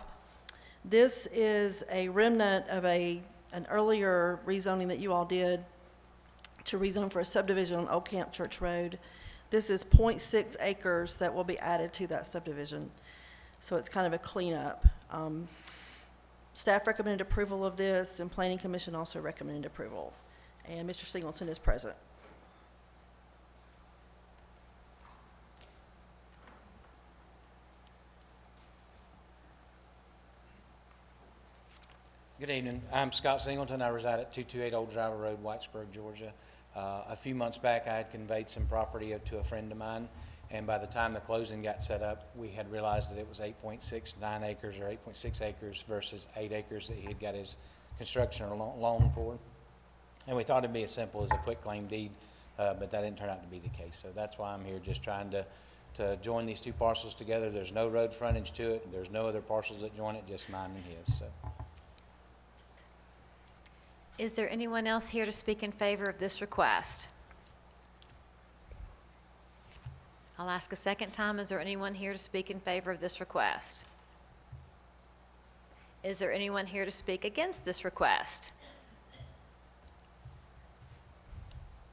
This is a remnant of an earlier rezoning that you all did to rezone for a subdivision on Old Camp Church Road. This is 0.6 acres that will be added to that subdivision. So it's kind of a cleanup. Staff recommended approval of this, and Planning Commission also recommended approval. And Mr. Singleton is present. Good evening. I'm Scott Singleton. I reside at 228 Old Driver Road, Whitesburg, Georgia. A few months back, I had conveyed some property to a friend of mine, and by the time the closing got set up, we had realized that it was 8.69 acres or 8.6 acres versus 8 acres that he had got his construction loan for. And we thought it'd be as simple as a quitclaim deed, but that didn't turn out to be the case. So that's why I'm here, just trying to join these two parcels together. There's no road frontage to it. There's no other parcels that join it, just mine and his. So. Is there anyone else here to speak in favor of this request? I'll ask a second time. Is there anyone here to speak in favor of this request? Is there anyone here to speak against this request?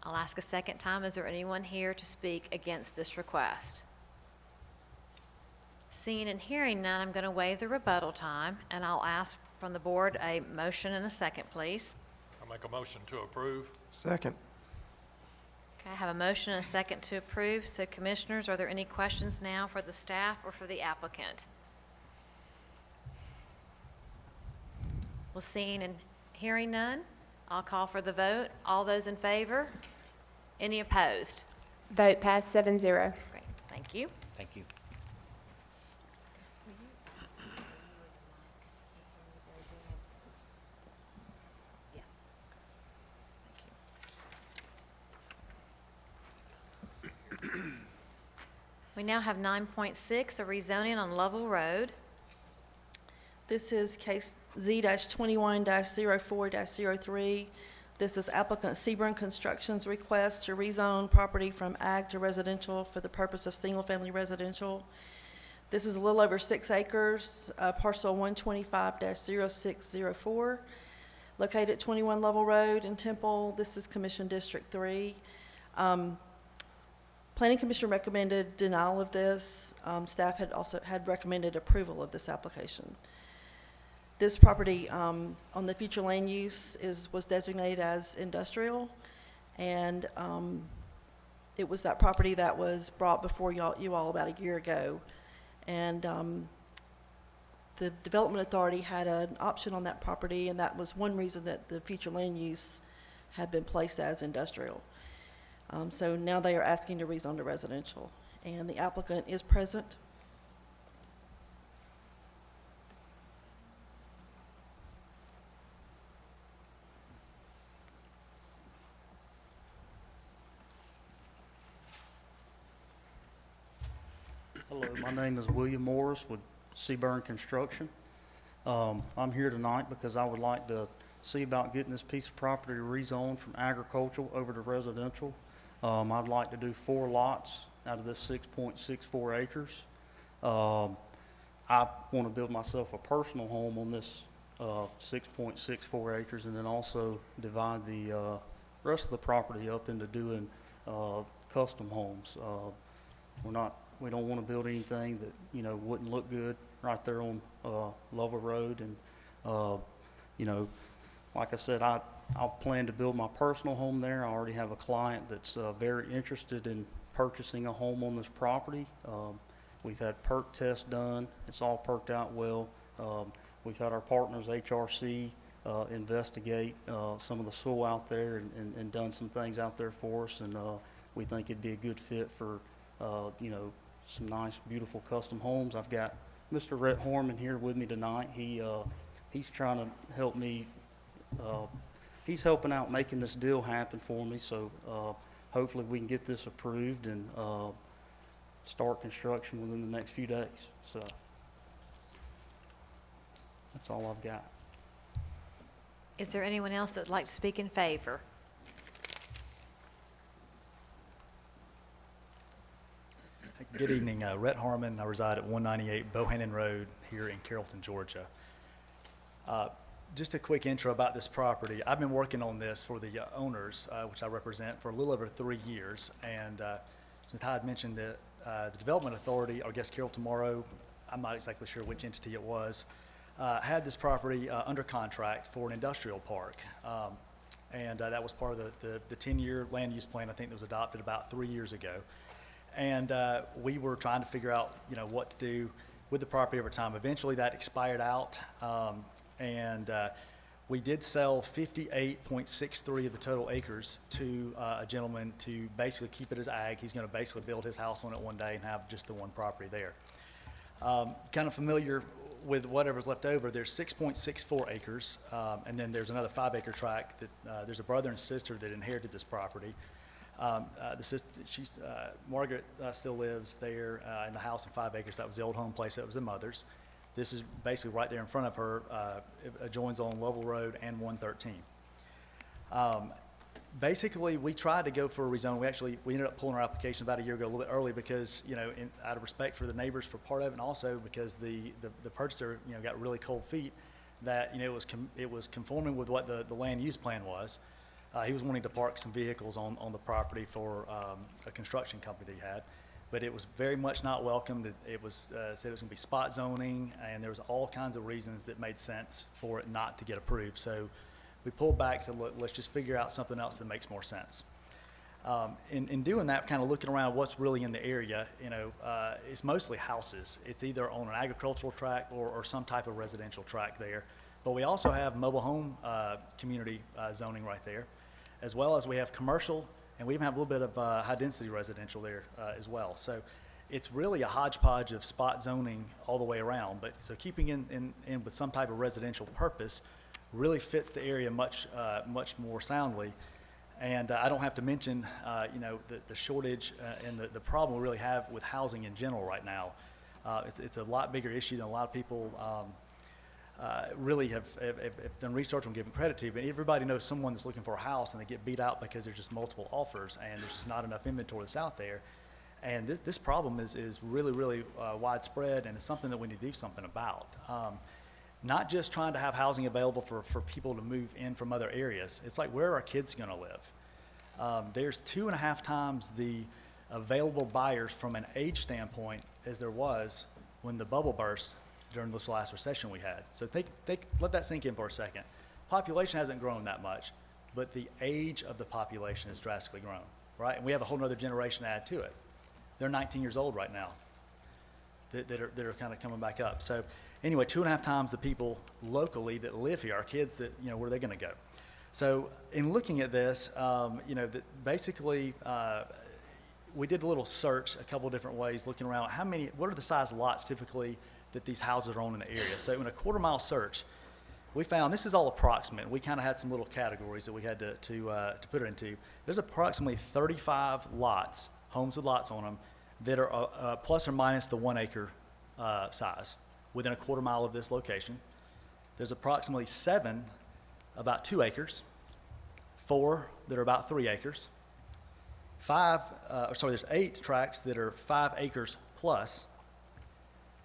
I'll ask a second time. Is there anyone here to speak against this request? Seeing and hearing none, I'm going to waive the rebuttal time, and I'll ask from the board a motion and a second, please. I make a motion to approve. Second. Okay, I have a motion and a second to approve. So commissioners, are there any questions now for the staff or for the applicant? Well, seeing and hearing none, I'll call for the vote. All those in favor? Any opposed? Vote passed 7-0. Great, thank you. Thank you. We now have 9.6, a rezoning on Lovell Road. This is case Z-21-04-03. This is applicant Seaburn Construction's request to rezone property from ag to residential for the purpose of single-family residential. This is a little over 6 acres, parcel 125-0604, located at 21 Lovell Road in Temple. This is Commission District 3. Planning Commission recommended denial of this. Staff had also recommended approval of this application. This property on the future land use was designated as industrial, and it was that property that was brought before you all about a year ago. And the Development Authority had an option on that property, and that was one reason that the future land use had been placed as industrial. So now they are asking to rezone to residential, and the applicant is present. Hello, my name is William Morris with Seaburn Construction. I'm here tonight because I would like to see about getting this piece of property rezoned from agricultural over to residential. I'd like to do 4 lots out of this 6.64 acres. I want to build myself a personal home on this 6.64 acres, and then also divide the rest of the property up into doing custom homes. We don't want to build anything that, wouldn't look good right there on Lovell Road. And, like I said, I'll plan to build my personal home there. I already have a client that's very interested in purchasing a home on this property. We've had perk tests done. It's all perked out well. We've had our partners, HRC, investigate some of the soil out there and done some things out there for us. And we think it'd be a good fit for, some nice, beautiful custom homes. I've got Mr. Rhett Horman here with me tonight. He's trying to help me. He's helping out making this deal happen for me. So hopefully we can get this approved and start construction within the next few days. So that's all I've got. Is there anyone else that would like to speak in favor? Good evening, Rhett Harmon. I reside at 198 Bohannon Road here in Carrollton, Georgia. Just a quick intro about this property. I've been working on this for the owners, which I represent, for a little over 3 years. And since I had mentioned that the Development Authority, or I guess Carroll Tomorrow, I'm not exactly sure which entity it was, had this property under contract for an industrial park. And that was part of the 10-year land use plan, I think, that was adopted about 3 years ago. And we were trying to figure out, what to do with the property over time. Eventually, that expired out, and We did sell 58.63 of the total acres to a gentleman to basically keep it as ag. He's going to basically build his house on it one day and have just the one property there. Kind of familiar with whatever's left over, there's 6.64 acres, and then there's another 5-acre tract that there's a brother and sister that inherited this property. The sister, Margaret still lives there in the house in 5 acres. That was the old home place. That was the mother's. This is basically right there in front of her. It adjoins on Lovell Road and 113. Basically, we tried to go for a rezone. We ended up pulling our application about a year ago, a little bit early, because, you know, out of respect for the neighbors for part of it, and also because the purchaser, you know, got really cold feet that, you know, it was conforming with what the land use plan was. He was wanting to park some vehicles on the property for a construction company that he had, but it was very much not welcomed. It was said it was going to be spot zoning, and there was all kinds of reasons that made sense for it not to get approved. So we pulled back and said, look, let's just figure out something else that makes more sense. In doing that, kind of looking around what's really in the area, you know, it's mostly houses. It's either on an agricultural tract or some type of residential tract there. But we also have mobile home community zoning right there, as well as we have commercial, and we even have a little bit of high-density residential there as well. So it's really a hodgepodge of spot zoning all the way around. But so keeping in with some type of residential purpose really fits the area much more soundly. And I don't have to mention, you know, the shortage and the problem we really have with housing in general right now. It's a lot bigger issue than a lot of people really have done research on giving credit to, but everybody knows someone that's looking for a house and they get beat out because there's just multiple offers and there's just not enough inventory that's out there. And this problem is really widespread, and it's something that we need to do something about. Not just trying to have housing available for people to move in from other areas. It's like, where are our kids going to live? There's 2.5 times the available buyers from an age standpoint as there was when the bubble burst during this last recession we had. So let that sink in for a second. Population hasn't grown that much, but the age of the population has drastically grown, right? And we have a whole other generation to add to it. They're 19 years old right now that are kind of coming back up. So anyway, 2.5 times the people locally that live here, our kids that, you know, where are they going to go? So in looking at this, you know, basically we did a little search a couple different ways, looking around what are the size lots typically that these houses are on in the area. So in a 1/4 mile search, we found, this is all approximate. We kind of had some little categories that we had to put it into. There's approximately 35 lots, homes with lots on them, that are plus or minus the 1 acre size within a 1/4 mile of this location. There's approximately 7 about 2 acres, 4 that are about 3 acres, there's 8 tracts that are 5 acres plus,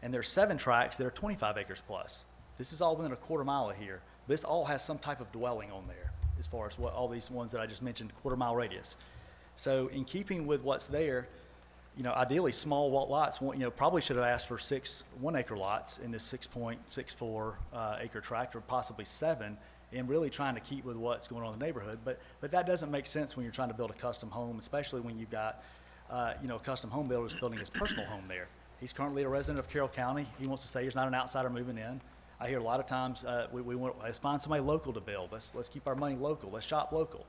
and there's 7 tracts that are 25 acres plus. This is all within a 1/4 mile of here. This all has some type of dwelling on there, as far as what all these ones that I just mentioned, 1/4 mile radius. So in keeping with what's there, you know, ideally small lots, you know, probably should have asked for 6 1-acre lots in this 6.64 acre tract, or possibly 7, and really trying to keep with what's going on in the neighborhood. But that doesn't make sense when you're trying to build a custom home, especially when you've got, you know, a custom home builder who's building his personal home there. He's currently a resident of Carroll County. He wants to say he's not an outsider moving in. I hear a lot of times, let's find somebody local to build. Let's keep our money local. Let's shop local.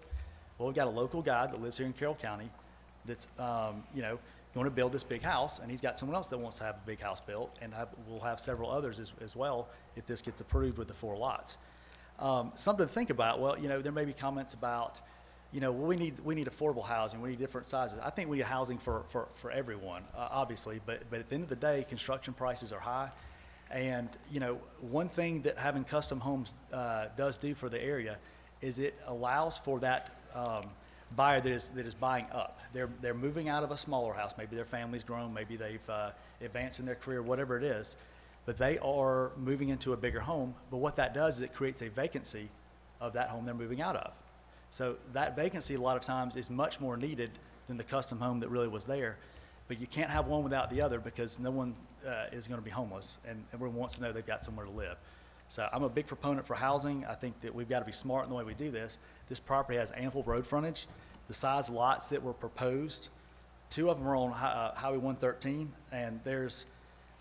Well, we've got a local guy that lives here in Carroll County that's, you know, going to build this big house, and he's got someone else that wants to have a big house built, and we'll have several others as well if this gets approved with the 4 lots. Something to think about. Well, you know, there may be comments about, you know, well, we need affordable housing. We need different sizes. I think we need housing for everyone, obviously. But at the end of the day, construction prices are high, and you know, one thing that having custom homes does do for the area is it allows for that buyer that is buying up. They're moving out of a smaller house. Maybe their family's grown. Maybe they've advanced in their career. Whatever it is, but they are moving into a bigger home. But what that does is it creates a vacancy of that home they're moving out of. So that vacancy a lot of times is much more needed than the custom home that really was there. But you can't have one without the other, because no one is going to be homeless, and everyone wants to know they've got somewhere to live. So I'm a big proponent for housing. I think that we've got to be smart in the way we do this. This property has ample road frontage. The size lots that were proposed, 2 of them are on Highway 113, and there's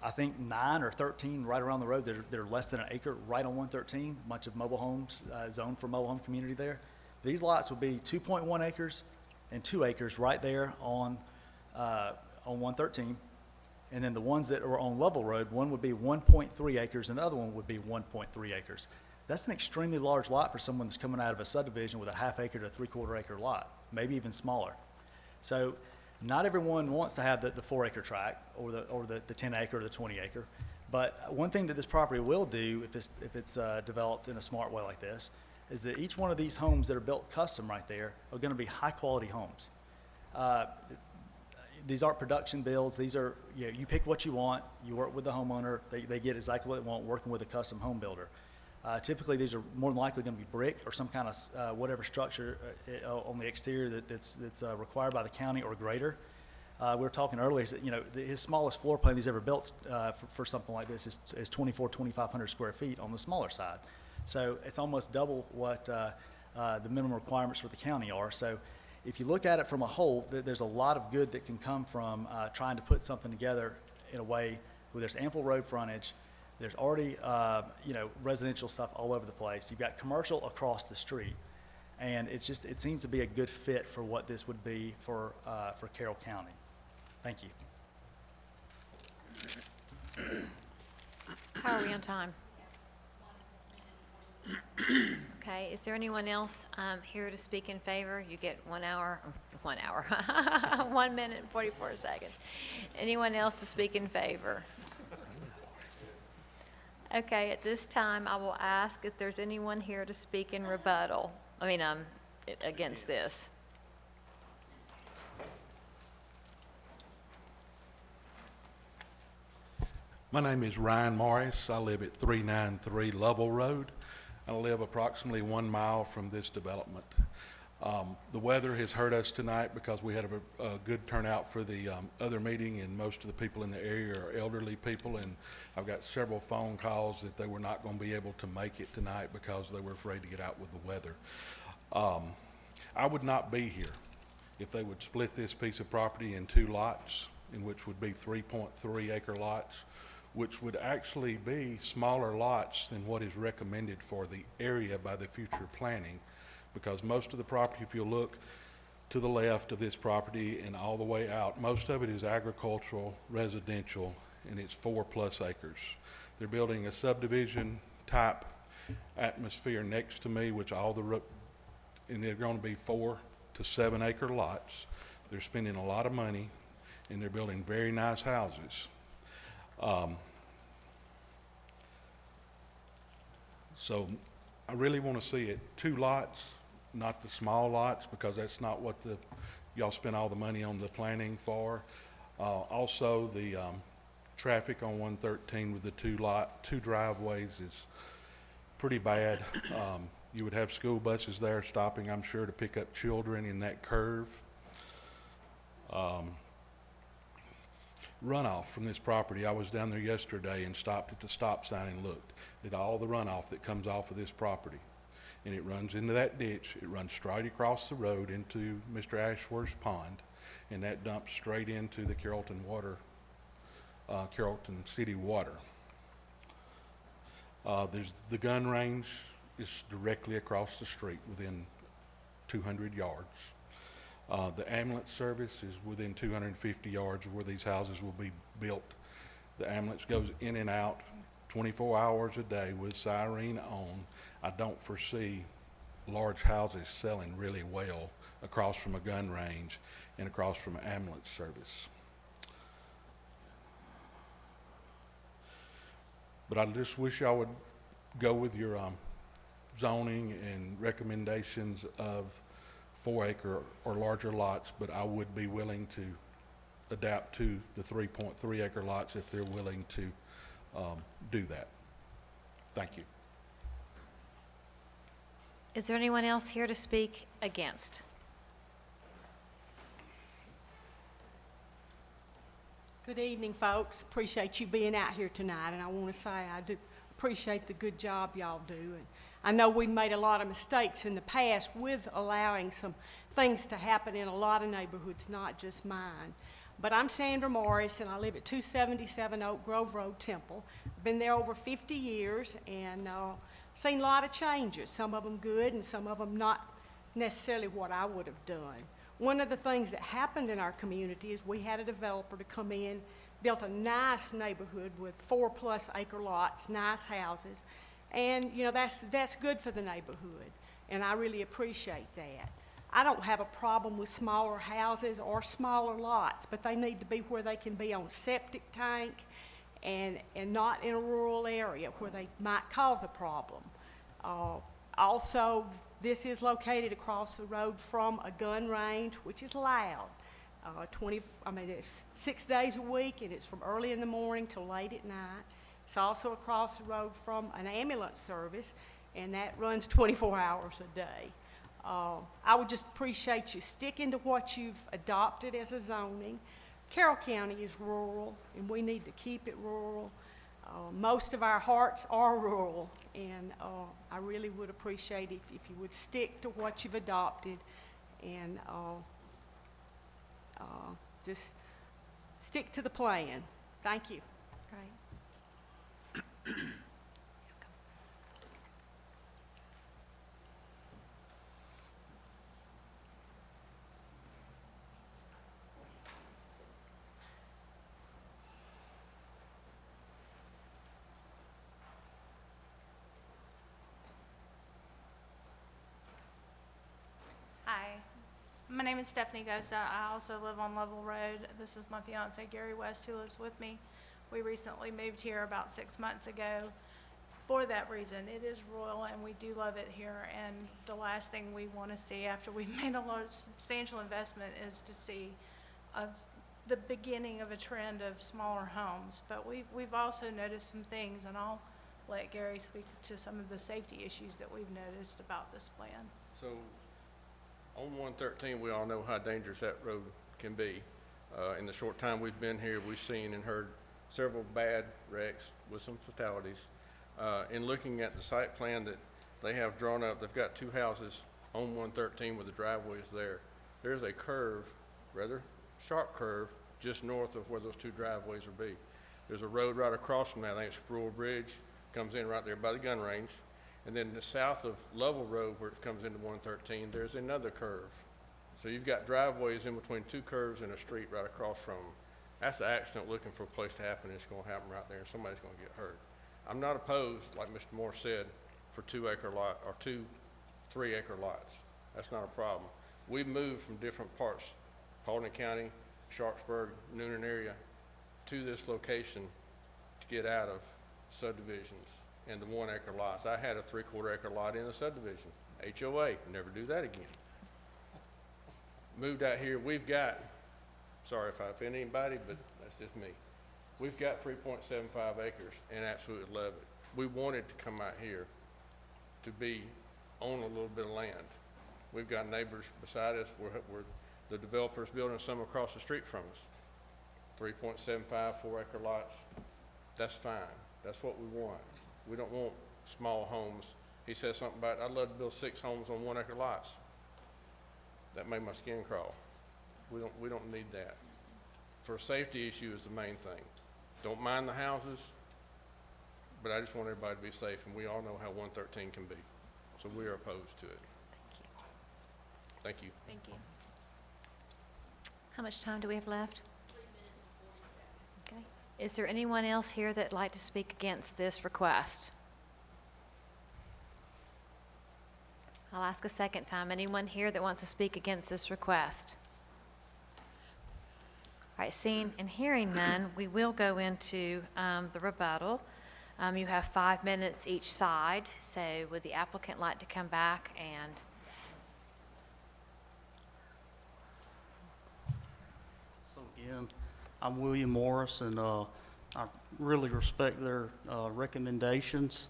I think 9 or 13 right around the road that are less than an acre right on 113, bunch of mobile homes, zoned for mobile home community there. These lots would be 2.1 acres and 2 acres right there on 113. And then the ones that are on level road, one would be 1.3 acres and the other one would be 1.3 acres. That's an extremely large lot for someone that's coming out of a subdivision with a half acre to 3/4 acre lot, maybe even smaller. So not everyone wants to have the 4 acre tract or the 10 acre or the 20 acre. But one thing that this property will do if it's developed in a smart way like this is that each one of these homes that are built custom right there are going to be high quality homes. These aren't production builds. These are, you pick what you want, you work with the homeowner, they get exactly what they want working with a custom home builder. Typically, these are more than likely going to be brick or some kind of whatever structure on the exterior that's required by the county or greater. We were talking earlier, his smallest floor plan he's ever built for something like this is 2,500 square feet on the smaller side. So it's almost double what the minimum requirements for the county are. So if you look at it from a whole, there's a lot of good that can come from trying to put something together in a way where there's ample road frontage. There's already, residential stuff all over the place. You've got commercial across the street. And it seems to be a good fit for what this would be for Carroll County. Thank you. How are we on time? Okay, is there anyone else here to speak in favor? You get 1 hour, 1 minute and 44 seconds. Anyone else to speak in favor? Okay, at this time, I will ask if there's anyone here to speak in rebuttal, against this. My name is Ryan Morris. I live at 393 Lovell Road. I live approximately 1 mile from this development. The weather has hurt us tonight because we had a good turnout for the other meeting, and most of the people in the area are elderly people, and I've got several phone calls that they were not going to be able to make it tonight because they were afraid to get out with the weather. I would not be here if they would split this piece of property in 2 lots, in which would be 3.3 acre lots, which would actually be smaller lots than what is recommended for the area by the future planning. Because most of the property, if you look to the left of this property and all the way out, most of it is agricultural, residential, and it's 4+ acres. They're building a subdivision type atmosphere next to me, which and they're going to be 4 to 7 acre lots. They're spending a lot of money, and they're building very nice houses. So I really want to see it 2 lots, not the small lots, because that's not what y'all spend all the money on the planning for. Also, the traffic on 113 with the 2 driveways is pretty bad. You would have school buses there stopping, I'm sure, to pick up children in that curve. Runoff from this property, I was down there yesterday and stopped at the stop sign and looked at all the runoff that comes off of this property. And it runs into that ditch, it runs straight across the road into Mr. Ashworth's pond, and that dumps straight into the Carrollton City water. There's the gun range is directly across the street within 200 yards. The ambulance service is within 250 yards of where these houses will be built. The ambulance goes in and out 24 hours a day with siren on. I don't foresee large houses selling really well across from a gun range and across from an ambulance service. But I just wish y'all would go with your zoning and recommendations of 4 acre or larger lots, but I would be willing to adapt to the 3.3 acre lots if they're willing to do that. Thank you. Is there anyone else here to speak against? Good evening, folks. Appreciate you being out here tonight, and I want to say I do appreciate the good job y'all do. And I know we made a lot of mistakes in the past with allowing some things to happen in a lot of neighborhoods, not just mine. But I'm Sandra Morris, and I live at 277 Oak Grove Road, Temple. Been there over 50 years, and seen a lot of changes, some of them good and some of them not necessarily what I would have done. One of the things that happened in our community is we had a developer to come in, built a nice neighborhood with 4+ acre lots, nice houses, and you know that's good for the neighborhood, and I really appreciate that. I don't have a problem with smaller houses or smaller lots, but they need to be where they can be on septic tank and not in a rural area where they might cause a problem. Also, this is located across the road from a gun range, which is loud. It's 6 days a week, and it's from early in the morning till late at night. It's also across the road from an ambulance service, and that runs 24 hours a day. I would just appreciate you sticking to what you've adopted as a zoning. Carroll County is rural, and we need to keep it rural. Most of our hearts are rural, and I really would appreciate if you would stick to what you've adopted and just stick to the plan. Thank you. Great. Hi, my name is Stephanie Gosa. I also live on Level Road. This is my fiance, Gary West, who lives with me. We recently moved here about 6 months ago. For that reason, it is rural and we do love it here. And the last thing we want to see after we've made a large, substantial investment is to see the beginning of a trend of smaller homes. But we've also noticed some things, and I'll let Gary speak to some of the safety issues that we've noticed about this plan. So, on 113, we all know how dangerous that road can be. In the short time we've been here, we've seen and heard several bad wrecks with some fatalities. In looking at the site plan that they have drawn up, they've got 2 houses on 113 where the driveway is there. There's a curve, rather sharp curve, just north of where those 2 driveways will be. There's a road right across from that. I think it's Sproul Bridge, comes in right there by the gun range. And then the south of Level Road, where it comes into 113, there's another curve. So you've got driveways in between 2 curves and a street right across from them. That's an accident looking for a place to happen. It's going to happen right there, and somebody's going to get hurt. I'm not opposed, like Mr. Moore said, for 2-acre lot or 2 3-acre lots. That's not a problem. We've moved from different parts, Paulding County, Sharpsburg, Noonan area, to this location to get out of subdivisions and the 1-acre lots. I had a 3/4 acre lot in a subdivision. HOA, never do that again. Moved out here, we've got, sorry if I offend anybody, but that's just me. We've got 3.75 acres and absolutely love it. We wanted to come out here to be on a little bit of land. We've got neighbors beside us. We're the developer's building some across the street from us. 3.75, 4-acre lots. That's fine. That's what we want. We don't want small homes. He says something about, I'd love to build 6 homes on 1-acre lots. That made my skin crawl. We don't need that. For a safety issue is the main thing. Don't mind the houses, but I just want everybody to be safe, and we all know how 113 can be. So we are opposed to it. Thank you. Thank you. How much time do we have left? 3 minutes and 47. Okay. Is there anyone else here that'd like to speak against this request? I'll ask a second time. Anyone here that wants to speak against this request? All right, seeing and hearing none, we will go into the rebuttal. You have 5 minutes each side, so would the applicant like to come back and... So again, I'm William Morris, and I really respect their recommendations.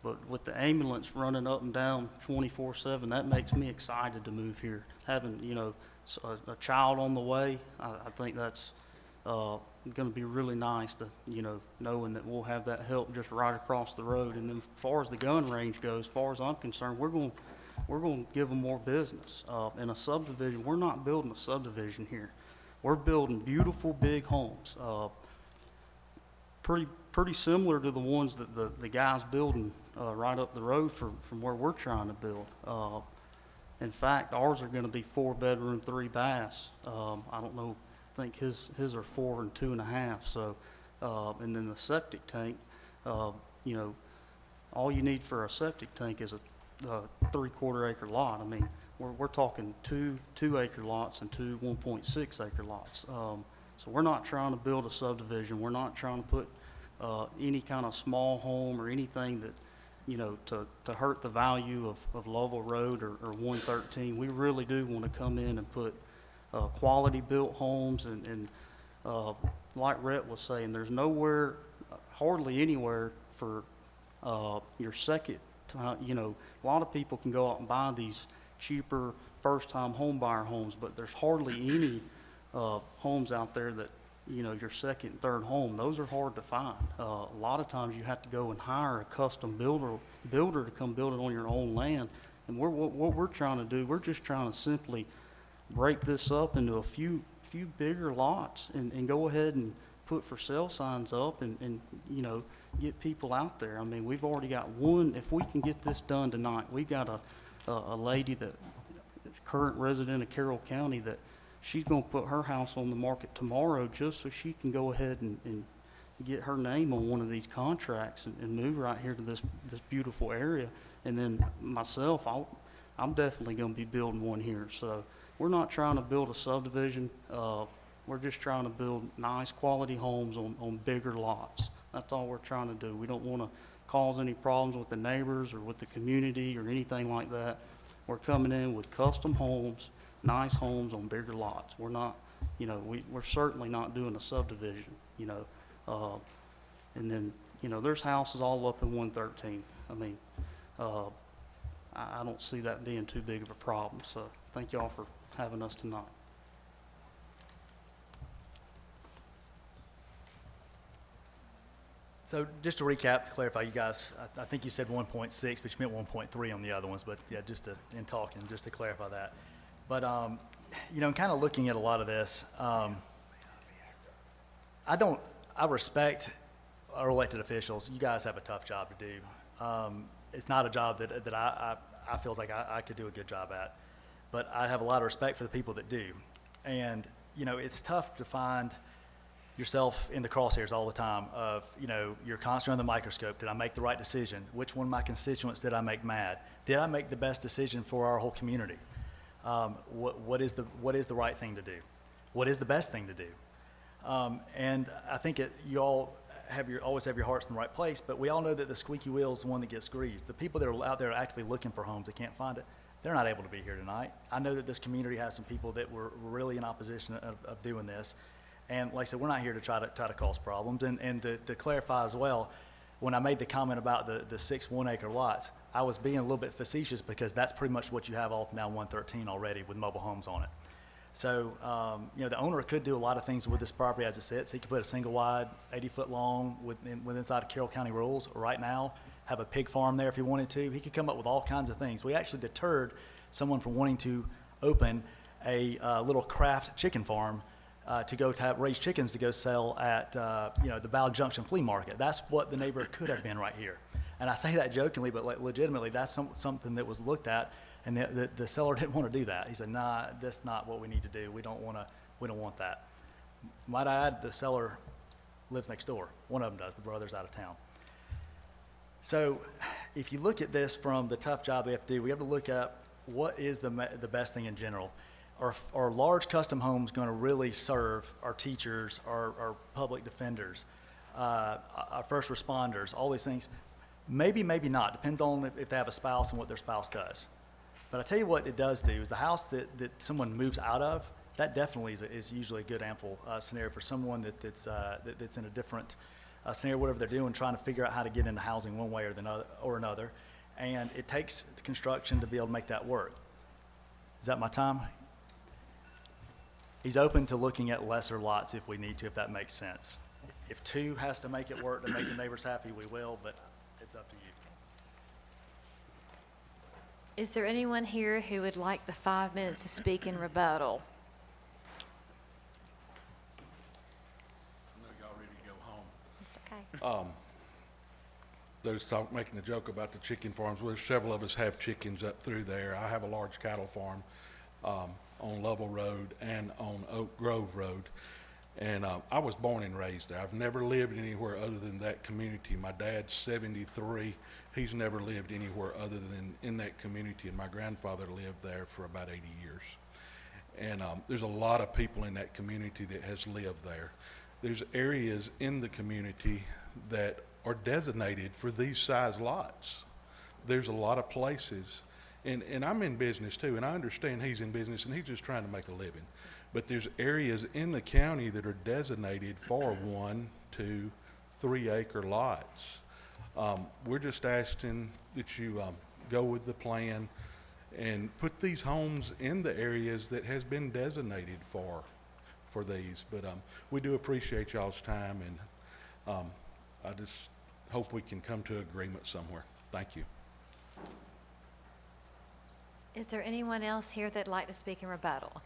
But with the ambulance running up and down 24/7, that makes me excited to move here. Having, you know, a child on the way, I think that's going to be really nice to, you know, knowing that we'll have that help just right across the road. And then as far as the gun range goes, as far as I'm concerned, we're going to give them more business. In a subdivision, we're not building a subdivision here. We're building beautiful, big homes, pretty similar to the ones that the guy's building right up the road from where we're trying to build. In fact, ours are going to be 4-bedroom, 3 baths. I don't know, I think his are 4 and 2.5. So, and then the septic tank, you know, all you need for a septic tank is a 3/4 acre lot. I mean, we're talking two 2-acre lots and two 1.6-acre lots. So we're not trying to build a subdivision. We're not trying to put any kind of small home or anything that, you know, to hurt the value of Lovell Road or 113. We really do want to come in and put quality built homes and like Rhett was saying, there's nowhere, hardly anywhere for your second time. You know, a lot of people can go out and buy these cheaper first-time home buyer homes, but there's hardly any homes out there that, you know, your second and third home. Those are hard to find. A lot of times you have to go and hire a custom builder to come build it on your own land. And what we're trying to do, we're just trying to simply break this up into a few bigger lots and go ahead and put for sale signs up and you know, get people out there. I mean, we've already got one. If we can get this done tonight, we've got a lady that, current resident of Carroll County, that she's going to put her house on the market tomorrow just so she can go ahead and get her name on one of these contracts and move right here to this beautiful area. And then myself, I'm definitely going to be building one here. So we're not trying to build a subdivision. We're just trying to build nice quality homes on bigger lots. That's all we're trying to do. We don't want to cause any problems with the neighbors or with the community or anything like that. We're coming in with custom homes, nice homes on bigger lots. We're not, you know, we're certainly not doing a subdivision, you know. And then, you know, there's houses all up in 113. I mean, I don't see that being too big of a problem. So thank y'all for having us tonight. So just to recap, to clarify, you guys, I think you said 1.6, but you meant 1.3 on the other ones. But yeah, in talking, just to clarify that. But, you know, kind of looking at a lot of this, I respect our elected officials. You guys have a tough job to do. It's not a job that I feel like I could do a good job at. But I have a lot of respect for the people that do. And, you know, it's tough to find yourself in the crosshairs all the time of, you know, you're constantly on the microscope. Did I make the right decision? Which one of my constituents did I make mad? Did I make the best decision for our whole community? What is the right thing to do? What is the best thing to do? And I think you all always have your hearts in the right place, but we all know that the squeaky wheel is the one that gets greased. The people that are out there actively looking for homes that can't find it, they're not able to be here tonight. I know that this community has some people that were really in opposition of doing this. And like I said, we're not here to try to cause problems. And to clarify as well, when I made the comment about the 6 1-acre lots, I was being a little bit facetious because that's pretty much what you have all up and down 113 already with mobile homes on it. So, you know, the owner could do a lot of things with this property as it sits. He could put a single wide, 80-foot long within inside of Carroll County rules right now, have a pig farm there if he wanted to. He could come up with all kinds of things. We actually deterred someone from wanting to open a little craft chicken farm to go raise chickens to go sell at, you know, the Bow Junction Flea Market. That's what the neighborhood could have been right here. And I say that jokingly, but like legitimately, that's something that was looked at, and the seller didn't want to do that. He said, "Nah, that's not what we need to do. We don't want that." Might I add, the seller lives next door. One of them does. The brother's out of town. So, if you look at this from the tough job we have to do, we have to look at what is the best thing in general. Are large custom homes going to really serve our teachers, our public defenders, our first responders, all these things? Maybe, maybe not. Depends on if they have a spouse and what their spouse does. But I tell you what it does do is the house that someone moves out of, that definitely is usually a good ample scenario for someone that's in a different scenario, whatever they're doing, trying to figure out how to get into housing one way or another. And it takes construction to be able to make that work. Is that my time? He's open to looking at lesser lots if we need to, if that makes sense. If 2 has to make it work to make the neighbors happy, we will, but it's up to you. Is there anyone here who would like the 5 minutes to speak in rebuttal? There's talk, making the joke about the chicken farms. Well, several of us have chickens up through there. I have a large cattle farm on Lovell Road and on Oak Grove Road. And I was born and raised there. I've never lived anywhere other than that community. My dad's 73. He's never lived anywhere other than in that community, and my grandfather lived there for about 80 years. And there's a lot of people in that community that has lived there. There's areas in the community that are designated for these size lots. There's a lot of places, and I'm in business too, and I understand he's in business and he's just trying to make a living. But there's areas in the county that are designated for 1, 2, 3 acre lots. We're just asking that you go with the plan and put these homes in the areas that has been designated for these. But we do appreciate y'all's time, and I just hope we can come to agreement somewhere. Thank you. Is there anyone else here that'd like to speak in rebuttal?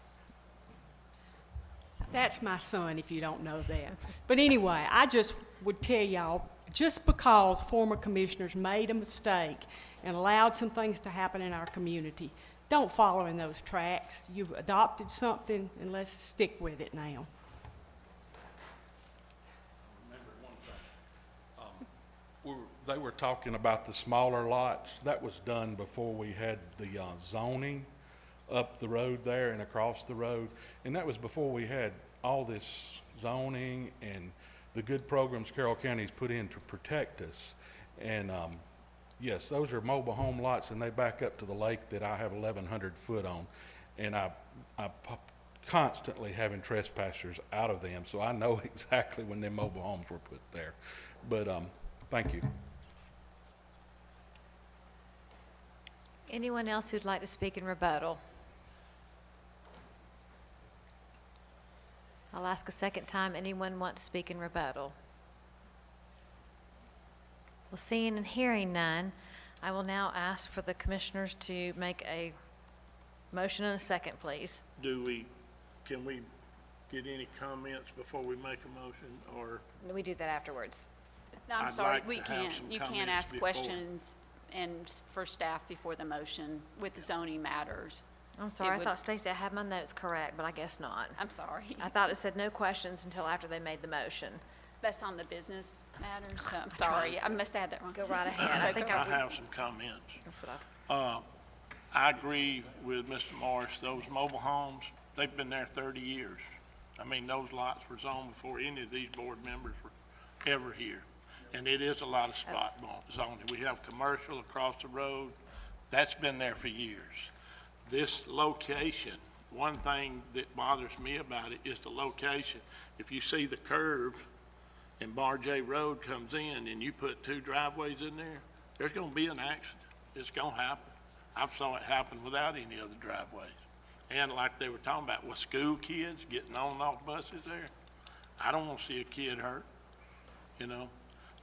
That's my son, if you don't know that. But anyway, I just would tell y'all, just because former commissioners made a mistake and allowed some things to happen in our community, don't follow in those tracks. You've adopted something, and let's stick with it now. They were talking about the smaller lots. That was done before we had the zoning up the road there and across the road. And that was before we had all this zoning and the good programs Carroll County's put in to protect us. And yes, those are mobile home lots, and they back up to the lake that I have 1,100 foot on. And I'm constantly having trespassers out of them, so I know exactly when them mobile homes were put there. But thank you. Anyone else who'd like to speak in rebuttal? I'll ask a second time. Anyone want to speak in rebuttal? Well, seeing and hearing none, I will now ask for the commissioners to make a motion and a second, please. Can we get any comments before we make a motion, or? We do that afterwards. No, I'm I'd sorry, like we to have can't. some You can't comments ask before. questions for staff before the motion with the zoning matters. I'm sorry, I would- thought, Stacy, I had my notes correct, but I guess not. I'm sorry. I thought it said no questions until after they made the motion. That's on the business matters, so I'm sorry. I must have had that wrong. Go right ahead. I think I I have some comments. That's what I. I agree with Mr. Morris. Those mobile homes, they've been there 30 years. I mean, those lots were zoned before any of these board members were ever here. And it is a lot of spot zoning. We have commercial across the road. That's been there for years. This location, one thing that bothers me about it is the location. If you see the curve and Bar J Road comes in and you put 2 driveways in there, there's gonna be an accident. It's gonna happen. I've saw it happen without any other driveways. And like they were talking about with school kids getting on and off buses there, I don't wanna see a kid hurt, you know.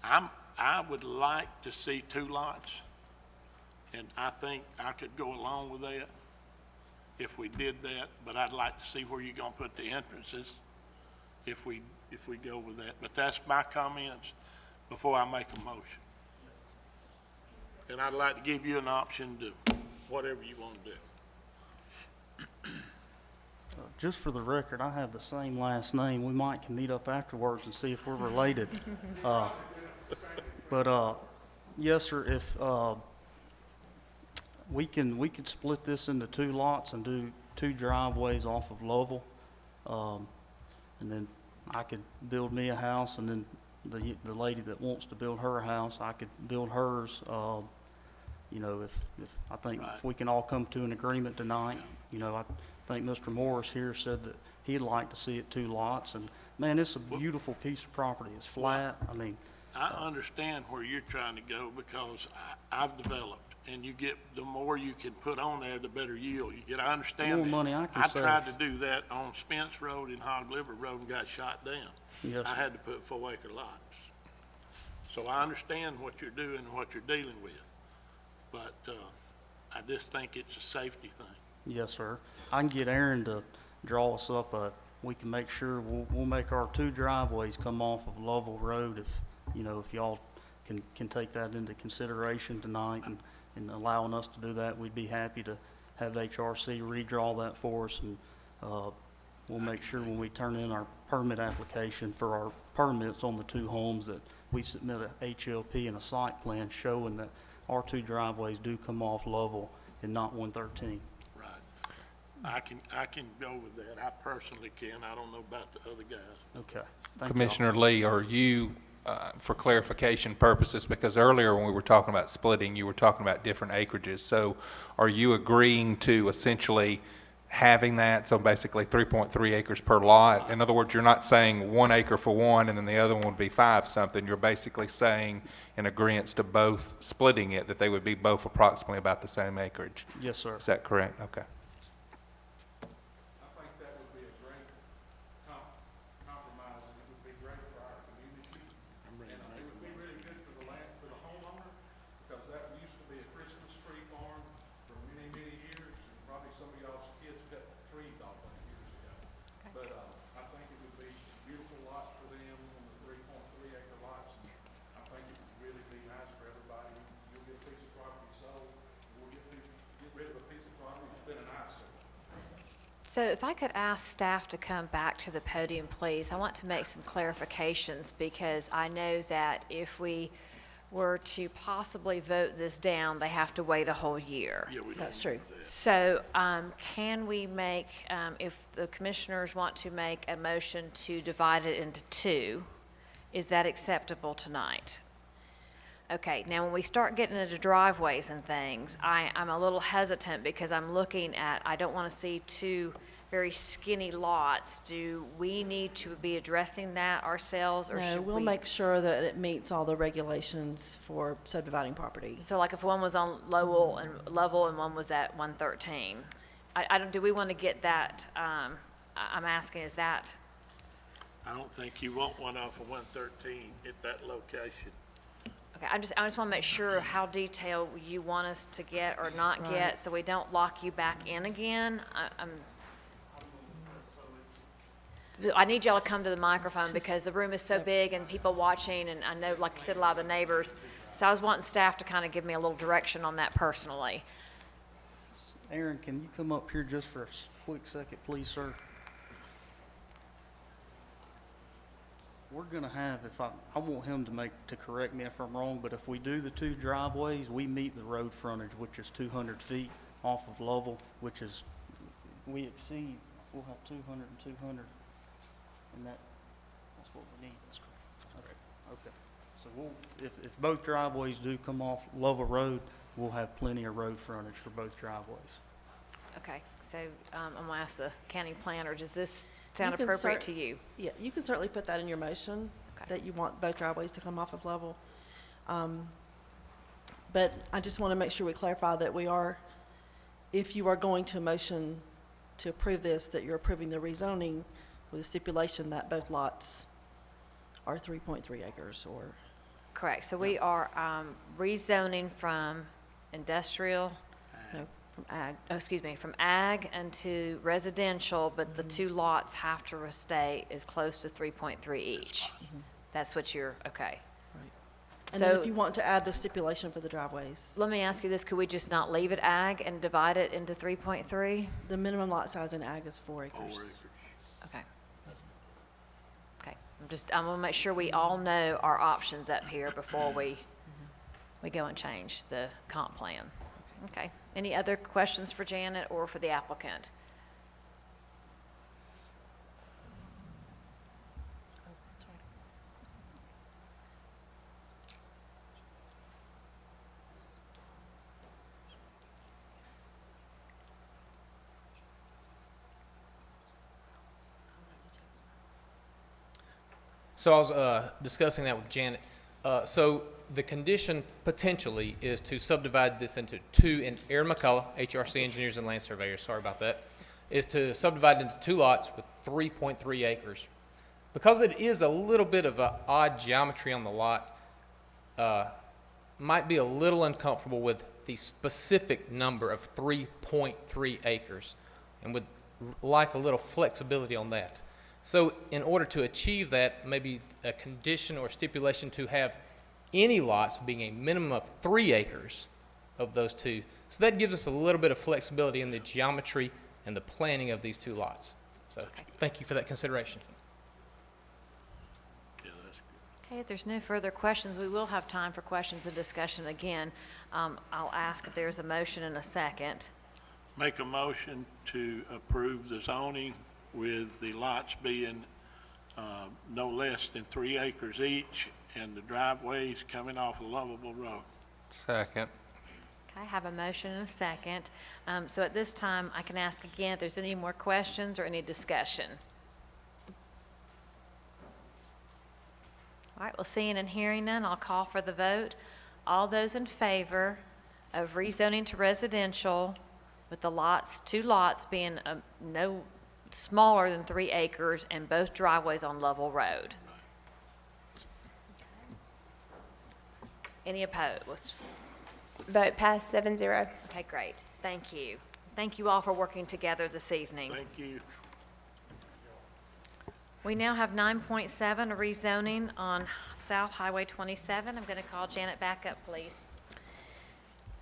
I would like to see 2 lots, and I think I could go along with that if we did that, but I'd like to see where you're gonna put the entrances if we go with that. But that's my comments before I make a motion. And I'd like to give you an option to whatever you wanna do. Just for the record, I have the same last name. We might can meet up afterwards and see if we're related. Yes, sir, if we could split this into 2 lots and do 2 driveways off of Lovell. And then I could build me a house, and then the lady that wants to build her house, I could build hers. You know, if I think if we can all come to an agreement tonight, you know, I think Mr. Morris here said that he'd like to see it 2 lots, and man, it's a beautiful piece of property. It's flat. I mean, I understand where you're trying to go because I've developed, and you get, the more you can put on there, the better yield you get. I understand More that. money I can I tried to save. do that on Spence Road and Hog Liver Road and got shot down. Yes, I sir. had to put 4 acre lots. So I understand what you're doing and what you're dealing with, but I just think it's a safety thing. yes, sir. I can get Aaron to draw us up we can make sure we'll make our 2 driveways come off of Lovell Road you know, if y'all can take that into consideration tonight and allowing us to do that, we'd be happy to have HRC redraw that for us, and we'll make sure when we turn in our permit application for our permits on the 2 homes that we submit a HLP and a site plan showing that our 2 driveways do come off level and not 113. Right. I can go with that. I personally can. I don't know about the other guys. Okay. Thank Commissioner Lee, are you, for clarification purposes, because earlier when we were talking about splitting, you were talking about different acreages. So are you agreeing to essentially having that, so basically 3.3 acres per lot? In other words, you're not saying 1 acre for one and then the other one would be 5 something. You're basically saying in agreement to both splitting it, that they would be both approximately about the same acreage. Yes, sir. Is that correct? Okay. I think that would be a great compromise, and it would be great for our community. And it would be really good for the homeowner, because that used to be a Christmas tree farm for many, many years, and probably some of y'all's kids cut trees off of it years ago. But I think it would be beautiful lots for them on the 3.3 acre lots, and I think it would really be nice for everybody. You'll get a piece of property sold, and we'll get rid of a piece of property that's been an eyesore. So if I could ask staff to come back to the podium, please. I want to make some clarifications, because I know that if we were to possibly vote this down, they have to wait a whole year. Yeah, we don't That's true. do that. So can we make, if the commissioners want to make a motion to divide it into 2, is that acceptable tonight? Okay, now when we start getting into driveways and things, I'm a little hesitant, because I'm looking at, I don't want to see 2 very skinny lots. Do we need to be addressing that ourselves, or No, should we'll we? make sure that it meets all the regulations for subdividing property. So like if one was on Lowell and Level and one was at 113, I don't, do we want to get that, I'm asking, is that? I don't think you want one off of 113 at that location. Okay, I just want to make sure how detailed you want us to get or not Right. get, so we don't lock you back in again. I need y'all to come to the microphone, because the room is so big and people watching, and I know, like you said, a lot of the neighbors. So I was wanting staff to kind of give me a little direction on that personally. Aaron, can you come up here just for a quick second, please, sir? We're gonna have, I want him to correct me if I'm wrong, but if we do the 2 driveways, we meet the road frontage, which is 200 feet off of level, which is, we exceed, we'll have 200 and 200, and that's what we need. That's correct. Okay. So if both driveways do come off level road, we'll have plenty of road frontage for both driveways. Okay, so I'm going to ask the county planner, does this sound You can appropriate to you? Yeah, you can certainly put that in your motion, Okay. that you want both driveways to come off of level. But I just want to make sure we clarify that we are, if you are going to motion to approve this, that you're approving the rezoning with a stipulation that both lots are 3.3 acres or, Correct, so we are rezoning from industrial, no, from ag. from ag into residential, but the 2 lots have to stay as close to 3.3 each. That's what you're, okay. And then So- if you want to add the stipulation for the driveways, Let me ask you this, could we just not leave it ag and divide it into 3.3? the minimum lot size in ag is 4 acres. Okay. Okay, I'm gonna make sure we all know our options up here before we go and change the comp plan. Okay, any other questions for Janet or for the applicant? So I was discussing that with Janet. So the condition potentially is to subdivide this into 2, and Aaron McCullough, HRC Engineers and Land Surveyors, sorry about that, is to subdivide into 2 lots with 3.3 acres. Because it is a little bit of an odd geometry on the lot, might be a little uncomfortable with the specific number of 3.3 acres and would like a little flexibility on that. So in order to achieve that, maybe a condition or stipulation to have any lots being a minimum of 3 acres of those two. So that gives us a little bit of flexibility in the geometry and the planning of these 2 lots. So thank you for that consideration. Okay, if there's no further questions, we will have time for questions and discussion again. I'll ask if there's a motion and a second. Make a motion to approve the zoning with the lots being no less than 3 acres each and the driveways coming off a lovable road. Second. Okay, I have a motion and a second. So at this time, I can ask again if there's any more questions or any discussion. All right, well, seeing and hearing none, I'll call for the vote. All those in favor of rezoning to residential with the lots, 2 lots being no smaller than 3 acres and both driveways on level road. Any opposed? Vote passed 7-0. Okay, great. Thank you. Thank you all for working together this evening. Thank you. We now have 9.7, a rezoning on South Highway 27. I'm going to call Janet back up, please.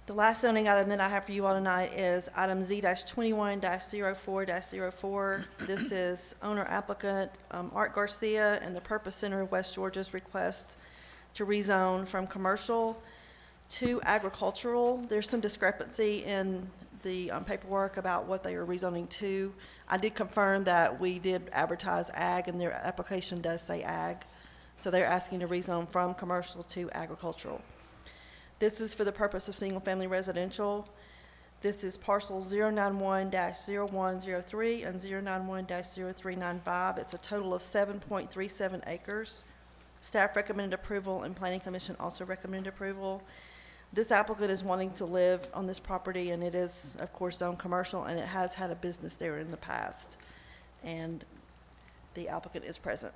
The last zoning item that I have for you all tonight is item Z-21-04-04. This is owner applicant Art Garcia and the Purpose Center of West Georgia's request to rezone from commercial to agricultural. There's some discrepancy in the paperwork about what they are rezoning to. I did confirm that we did advertise ag and their application does say ag. So they're asking to rezone from commercial to agricultural. This is for the purpose of single-family residential. This is parcel 091-0103 and 091-0395. It's a total of 7.37 acres. Staff recommended approval and Planning Commission also recommended approval. This applicant is wanting to live on this property, and it is, of course, zoned commercial, and it has had a business there in the past. And the applicant is present.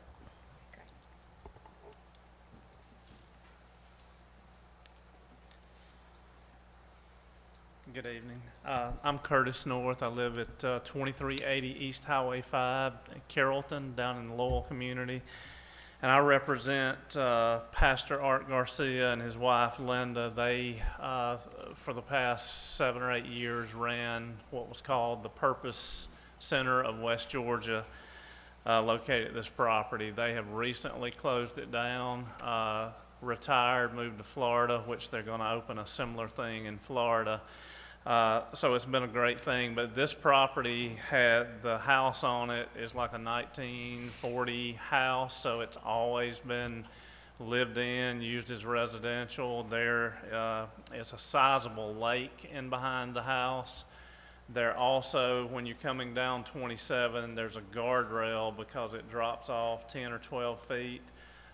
Good evening. I'm Curtis North. I live at 2380 East Highway 5 in Carrollton, down in the Lowell community. And I represent Pastor Art Garcia and his wife Linda. They, for the past 7 or 8 years, ran what was called the Purpose Center of West Georgia, located at this property. They have recently closed it down, retired, moved to Florida, which they're going to open a similar thing in Florida. So it's been a great thing, but this property had, the house on it is like a 1940 house, so it's always been lived in, used as residential. There is a sizable lake in behind the house. There also, when you're coming down 27, there's a guardrail because it drops off 10 or 12 feet.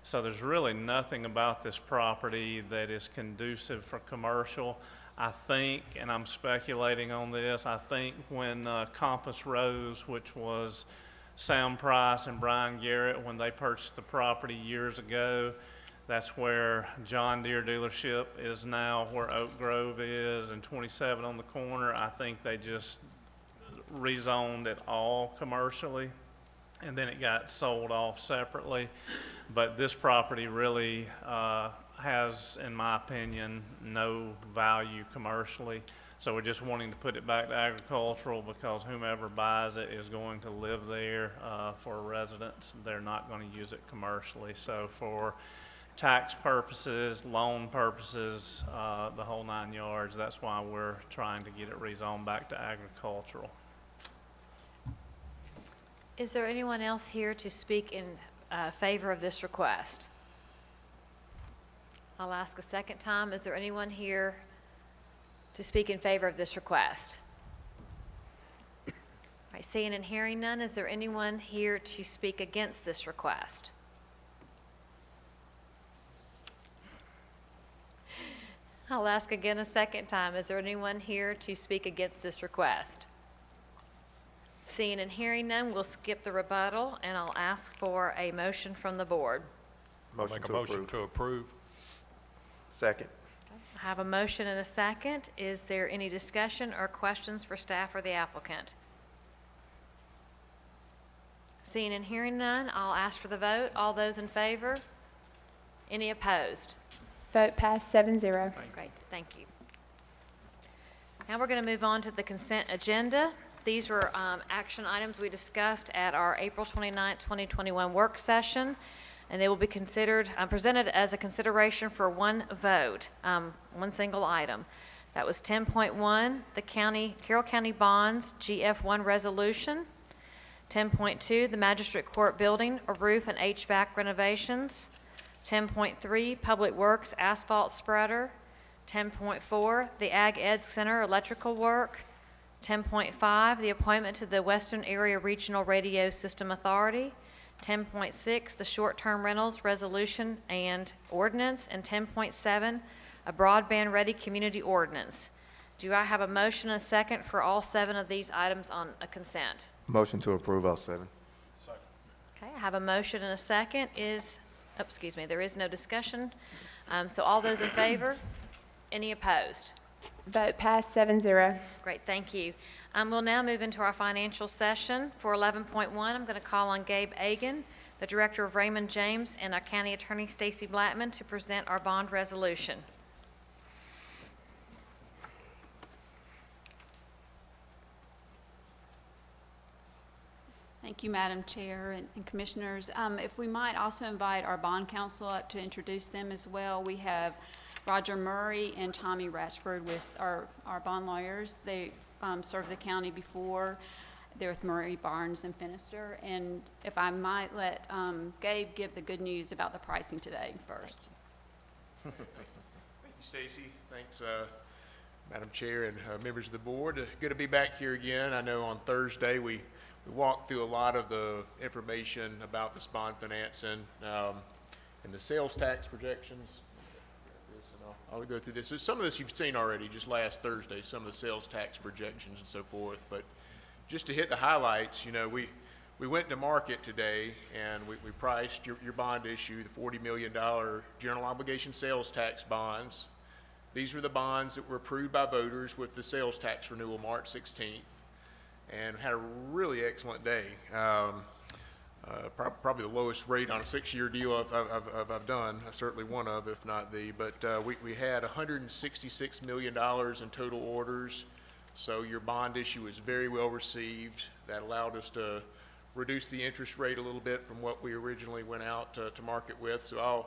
So there's really nothing about this property that is conducive for commercial. I think, and I'm speculating on this, I think when Compass Rose, which was Sam Price and Brian Garrett, when they purchased the property years ago, that's where John Deere dealership is now, where Oak Grove is, and 27 on the corner. I think they just rezoned it all commercially, and then it got sold off separately. But this property really has, in my opinion, no value commercially. So we're just wanting to put it back to agricultural because whomever buys it is going to live there for residents. They're not going to use it commercially. So for tax purposes, loan purposes, the whole 9 yards, that's why we're trying to get it rezoned back to agricultural. Is there anyone else here to speak in favor of this request? I'll ask a second time. Is there anyone here to speak in favor of this request? All right, seeing and hearing none, is there anyone here to speak against this request? I'll ask again a second time. Is there anyone here to speak against this request? Seeing and hearing none, we'll skip the rebuttal, and I'll ask for a motion from the board. I'll make a motion to approve. Second. I have a motion and a second. Is there any discussion or questions for staff or the applicant? Seeing and hearing none, I'll ask for the vote. All those in favor? Any opposed? Vote passed 7-0. Great, thank you. Now we're going to move on to the consent agenda. These were action items we discussed at our April 29, 2021 work session, and they will be considered, presented as a consideration for one vote, one single item. That was 10.1, the Carroll County Bonds GF1 resolution. 10.2, the Magistrate Court Building, a roof and HVAC renovations. 10.3, Public Works asphalt spreader. 10.4, the Ag Ed Center electrical work. 10.5, the appointment to the Western Area Regional Radio System Authority. 10.6, the short-term rentals resolution and ordinance. And 10.7, a broadband ready community ordinance. Do I have a motion and a second for all 7 of these items on a consent? Motion to approve all 7. Okay, I have a motion and a second. There is no discussion. So all those in favor? Any opposed? Vote passed 7-0. Great, thank you. We'll now move into our financial session. For 11.1, I'm going to call on Gabe Agan, the Director of Raymond James, and our County Attorney Stacy Blackman to present our bond resolution. Thank you, Madam Chair and Commissioners. If we might also invite our bond counsel up to introduce them as well. We have Roger Murray and Tommy Ratchford with our bond lawyers. They served the county before. They're with Murray, Barnes, and Finister. And if I might let Gabe give the good news about the pricing today first. Thank you, Stacy. Thanks, Madam Chair and members of the board. Good to be back here again. I know on Thursday we walked through a lot of the information about this bond financing and the sales tax projections. I'll go through this. So some of this you've seen already just last Thursday, some of the sales tax projections and so forth. But just to hit the highlights, you know, we went to market today and we priced your bond issue, the $40 million general obligation sales tax bonds. These were the bonds that were approved by voters with the sales tax renewal March 16th. And had a really excellent day. Probably the lowest rate on a 6-year deal I've done, certainly one of, if not the. But we had $166 million in total orders, so your bond issue was very well received. That allowed us to reduce the interest rate a little bit from what we originally went out to market with. So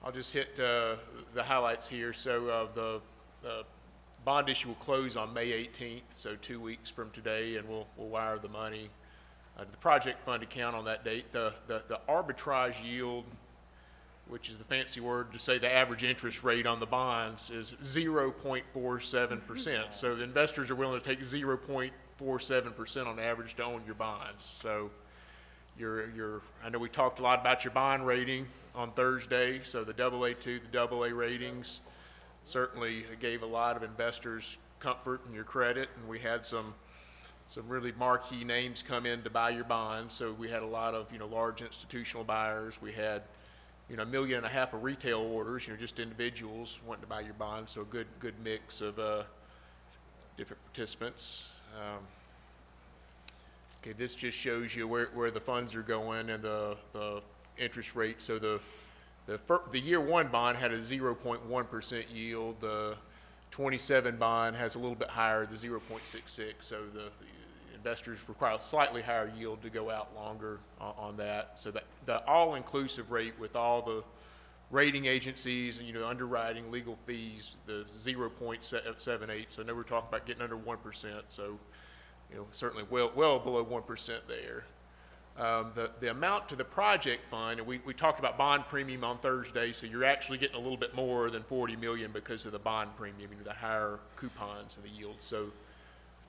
I'll just hit the highlights here. So the bond issue will close on May 18th, so 2 weeks from today, and we'll wire the money to the project fund account on that date. The arbitrage yield, which is the fancy word to say the average interest rate on the bonds, is 0.47%. So the investors are willing to take 0.47% on average to own your bonds. So I know we talked a lot about your bond rating on Thursday, so the AA2, the AA ratings certainly gave a lot of investors comfort in your credit, and we had some really marquee names come in to buy your bonds. So we had a lot of large institutional buyers. We had $1.5 million of retail orders, just individuals wanting to buy your bonds. So a good mix of different participants. Okay, this just shows you where the funds are going and the interest rate. So the year one bond had a 0.1% yield. The 27 bond has a little bit higher, the 0.66. So the investors require a slightly higher yield to go out longer on that. So that the all-inclusive rate with all the rating agencies and underwriting, legal fees, the 0.78. So I know we're talking about getting under 1%. So certainly well below 1% there. The amount to the project fund, and we talked about bond premium on Thursday, so you're actually getting a little bit more than $40 million because of the bond premium, the higher coupons and the yield. So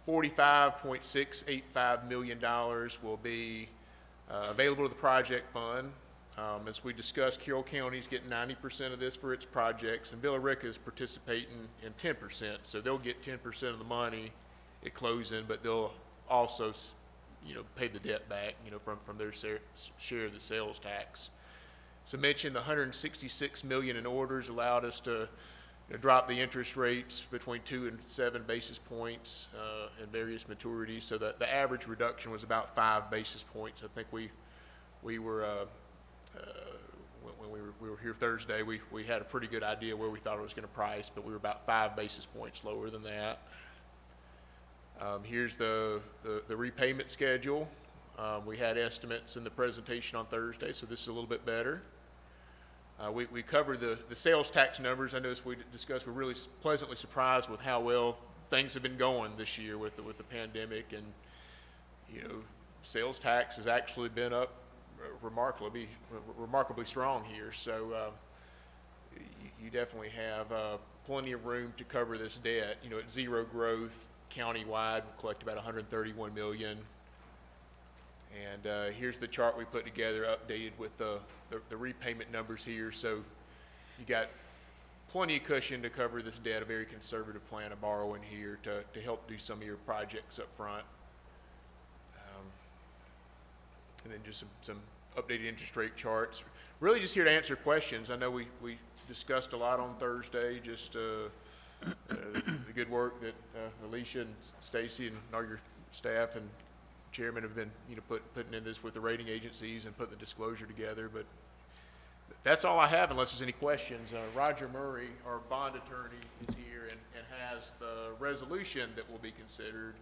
$45.685 million will be available to the project fund. As we discussed, Carroll County is getting 90% of this for its projects, and Villa Rica is participating in 10%. So they'll get 10% of the money at closing, but they'll also pay the debt back, from their share of the sales tax. So mentioned the $166 million in orders allowed us to drop the interest rates between 2 and 7 basis points in various maturities. So that the average reduction was about 5 basis points. I think we were when we were here Thursday, we had a pretty good idea where we thought it was going to price, but we were about 5 basis points lower than that. Here's the repayment schedule. We had estimates in the presentation on Thursday, so this is a little bit better. We covered the sales tax numbers. I noticed we discussed, we're really pleasantly surprised with how well things have been going this year with the pandemic, and sales tax has actually been up remarkably strong here. So you definitely have plenty of room to cover this debt. At zero growth, countywide, we collect about $131 million. And here's the chart we put together, updated with the repayment numbers here. So you got plenty of cushion to cover this debt, a very conservative plan of borrowing here to help do some of your projects up front. And then just some updated interest rate charts. Really just here to answer questions. I know we discussed a lot on Thursday, just the good work that Alicia and Stacy and all your staff and chairman have been putting in this with the rating agencies and putting the disclosure together. But that's all I have unless there's any questions. Roger Murray, our bond attorney, is here and has the resolution that will be considered,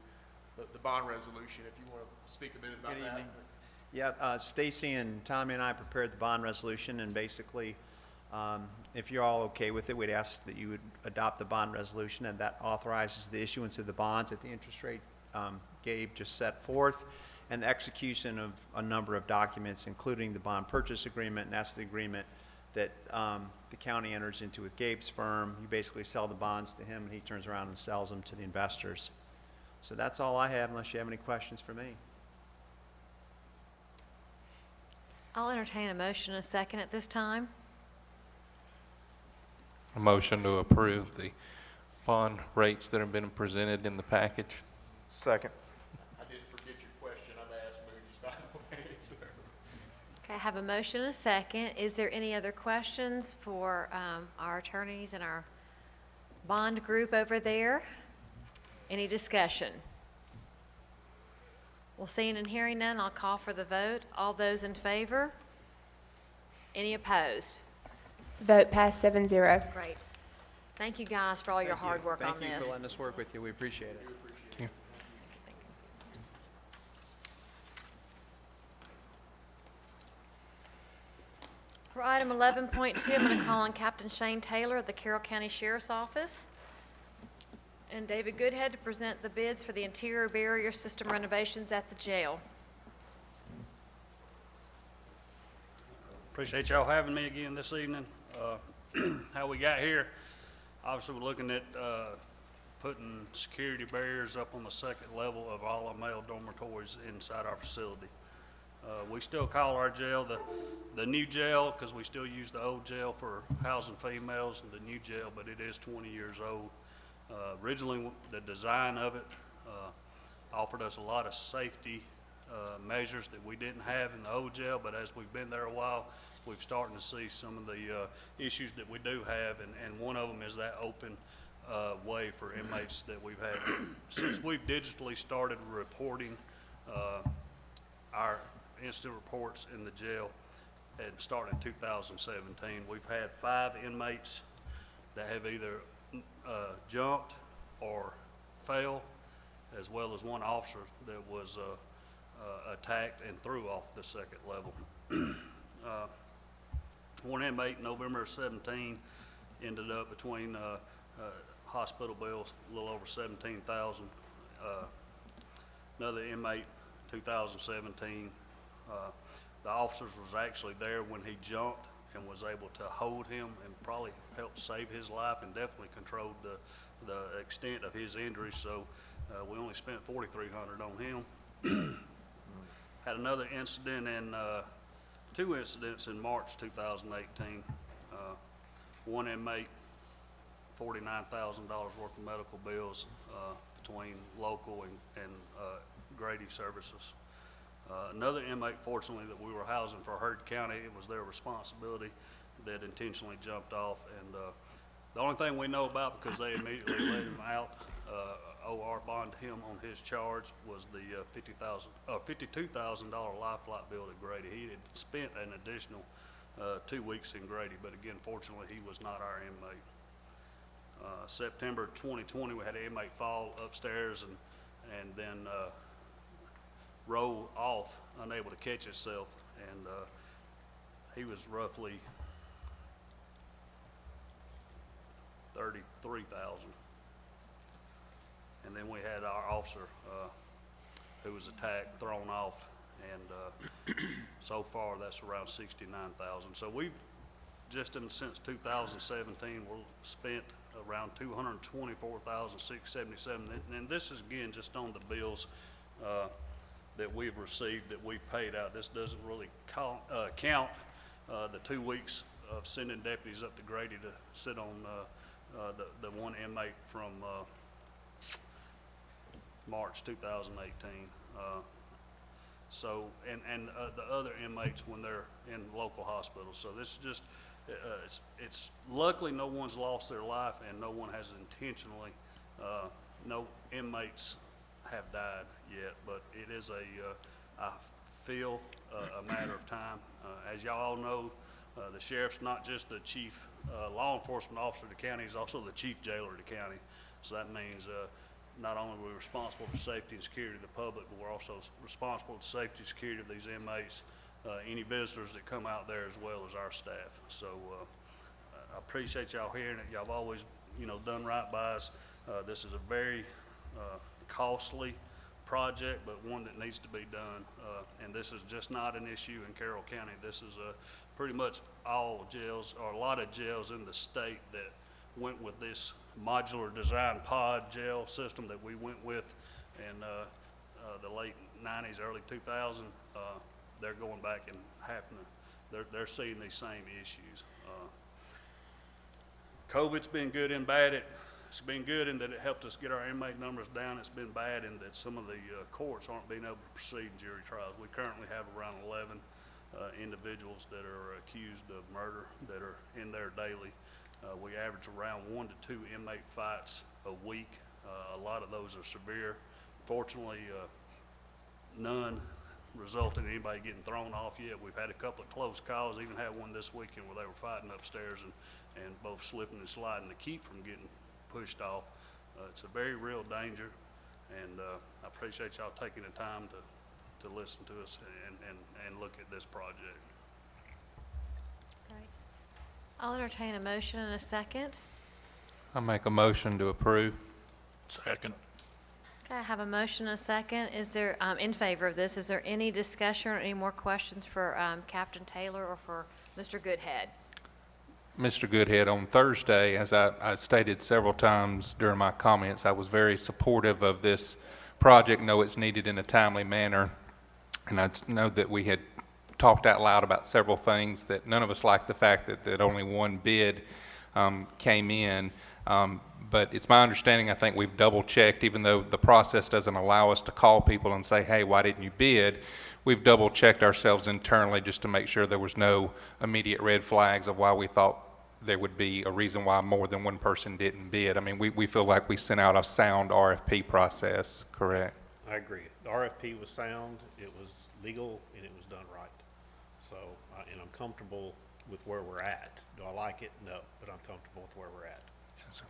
the bond resolution, if you want to speak a minute about that. Evening. Yeah, Stacy and Tommy and I prepared the bond resolution, and basically, if you're all okay with it, we'd ask that you would adopt the bond resolution, and that authorizes the issuance of the bonds at the interest rate Gabe just set forth, and the execution of a number of documents, including the bond purchase agreement, and that's the agreement that the county enters into with Gabe's firm. You basically sell the bonds to him, and he turns around and sells them to the investors. So that's all I have, unless you have any questions for me. I'll entertain a motion and a second at this time. A motion to approve the bond rates that have been presented in the package. Second. I didn't forget your question. I've asked Moody's, by the way. So. Okay, I have a motion and a second. Is there any other questions for our attorneys and our bond group over there? Any discussion? Well, seeing and hearing none, I'll call for the vote. All those in favor? Any opposed? Vote passed 7-0. Great. Thank you guys for all your hard work on this. Thank you for letting us work with you. We appreciate it. Thank you. For item 11.2, I'm going to call on Captain Shane Taylor of the Carroll County Sheriff's Office and David Goodhead to present the bids for the interior barrier system renovations at the jail. Appreciate y'all having me again this evening. How we got here, obviously we're looking at putting security barriers up on the second level of all our male dormitories inside our facility. We still call our jail the new jail because we still use the old jail for housing females and the new jail, but it is 20 years old. Originally, the design of it offered us a lot of safety measures that we didn't have in the old jail, but as we've been there a while, we've starting to see some of the issues that we do have, and one of them is that open way for inmates that we've had. Since we've digitally started reporting our incident reports in the jail, and starting in 2017, we've had 5 inmates that have either jumped or fell, as well as 1 officer that was attacked and threw off the second level. 1 inmate in November of 17 ended up between hospital bills, a little over $17,000. Another inmate, 2017, the officers was actually there when he jumped and was able to hold him and probably helped save his life and definitely controlled the extent of his injuries. So we only spent $4,300 on him. Had another incident in 2 incidents in March 2018. 1 inmate, $49,000 worth of medical bills between local and Grady services. Another inmate, fortunately, that we were housing for Heard County, it was their responsibility, that intentionally jumped off and The only thing we know about, because they immediately let him out, OR bonded him on his charge, was the $52,000 life flight bill at Grady. He had spent an additional 2 weeks in Grady, but again, fortunately, he was not our inmate. September 2020, we had an inmate fall upstairs and then roll off, unable to catch himself, and he was roughly 33,000. And then we had our officer who was attacked, thrown off, and so far that's around 69,000. So we've just since 2017 we've spent around 224,677, and this is again just on the bills that we've received, that we've paid out. This doesn't really count the 2 weeks of sending deputies up to Grady to sit on the one inmate from March 2018. So, and the other inmates when they're in local hospitals. So this is just, it's luckily no one's lost their life and no one has intentionally, no inmates have died yet, but it is I feel a matter of time. As y'all all know, the sheriff's not just the chief law enforcement officer of the county, he's also the chief jailer of the county. So that means not only are we responsible for safety and security of the public, but we're also responsible for the safety and security of these inmates, any visitors that come out there, as well as our staff. So I appreciate y'all hearing it. Y'all have always, done right by us. This is a very costly project, but one that needs to be done. And this is just not an issue in Carroll County. This is pretty much all jails, or a lot of jails in the state that went with this modular design pod jail system that we went with in the late 90s, early 2000s. They're going back and they're seeing these same issues. COVID's been good and bad. It's been good in that it helped us get our inmate numbers down. It's been bad in that some of the courts aren't being able to proceed in jury trials. We currently have around 11 individuals that are accused of murder that are in there daily. We average around 1 to 2 inmate fights a week. A lot of those are severe. Fortunately, none resulted in anybody getting thrown off yet. We've had a couple of close calls, even had one this weekend where they were fighting upstairs and both slipping and sliding to keep from getting pushed off. It's a very real danger, and I appreciate y'all taking the time to listen to us and look at this project. Great. I'll entertain a motion and a second. I make a motion to approve. Second. Okay, I have a motion and a second. Is there, in favor of this, is there any discussion or any more questions for Captain Taylor or for Mr. Goodhead? Mr. Goodhead, on Thursday, as I stated several times during my comments, I was very supportive of this project, know it's needed in a timely manner, and I know that we had talked out loud about several things, that none of us liked the fact that only one bid came in. But it's my understanding, I think we've double checked, even though the process doesn't allow us to call people and say, hey, why didn't you bid? We've double checked ourselves internally just to make sure there was no immediate red flags of why we thought there would be a reason why more than one person didn't bid. I mean, we feel like we sent out a sound RFP process, correct? I agree. The RFP was sound, it was legal, and it was done right. So, and I'm comfortable with where we're at. Do I like it? No, but I'm comfortable with where we're at. Yes, sir.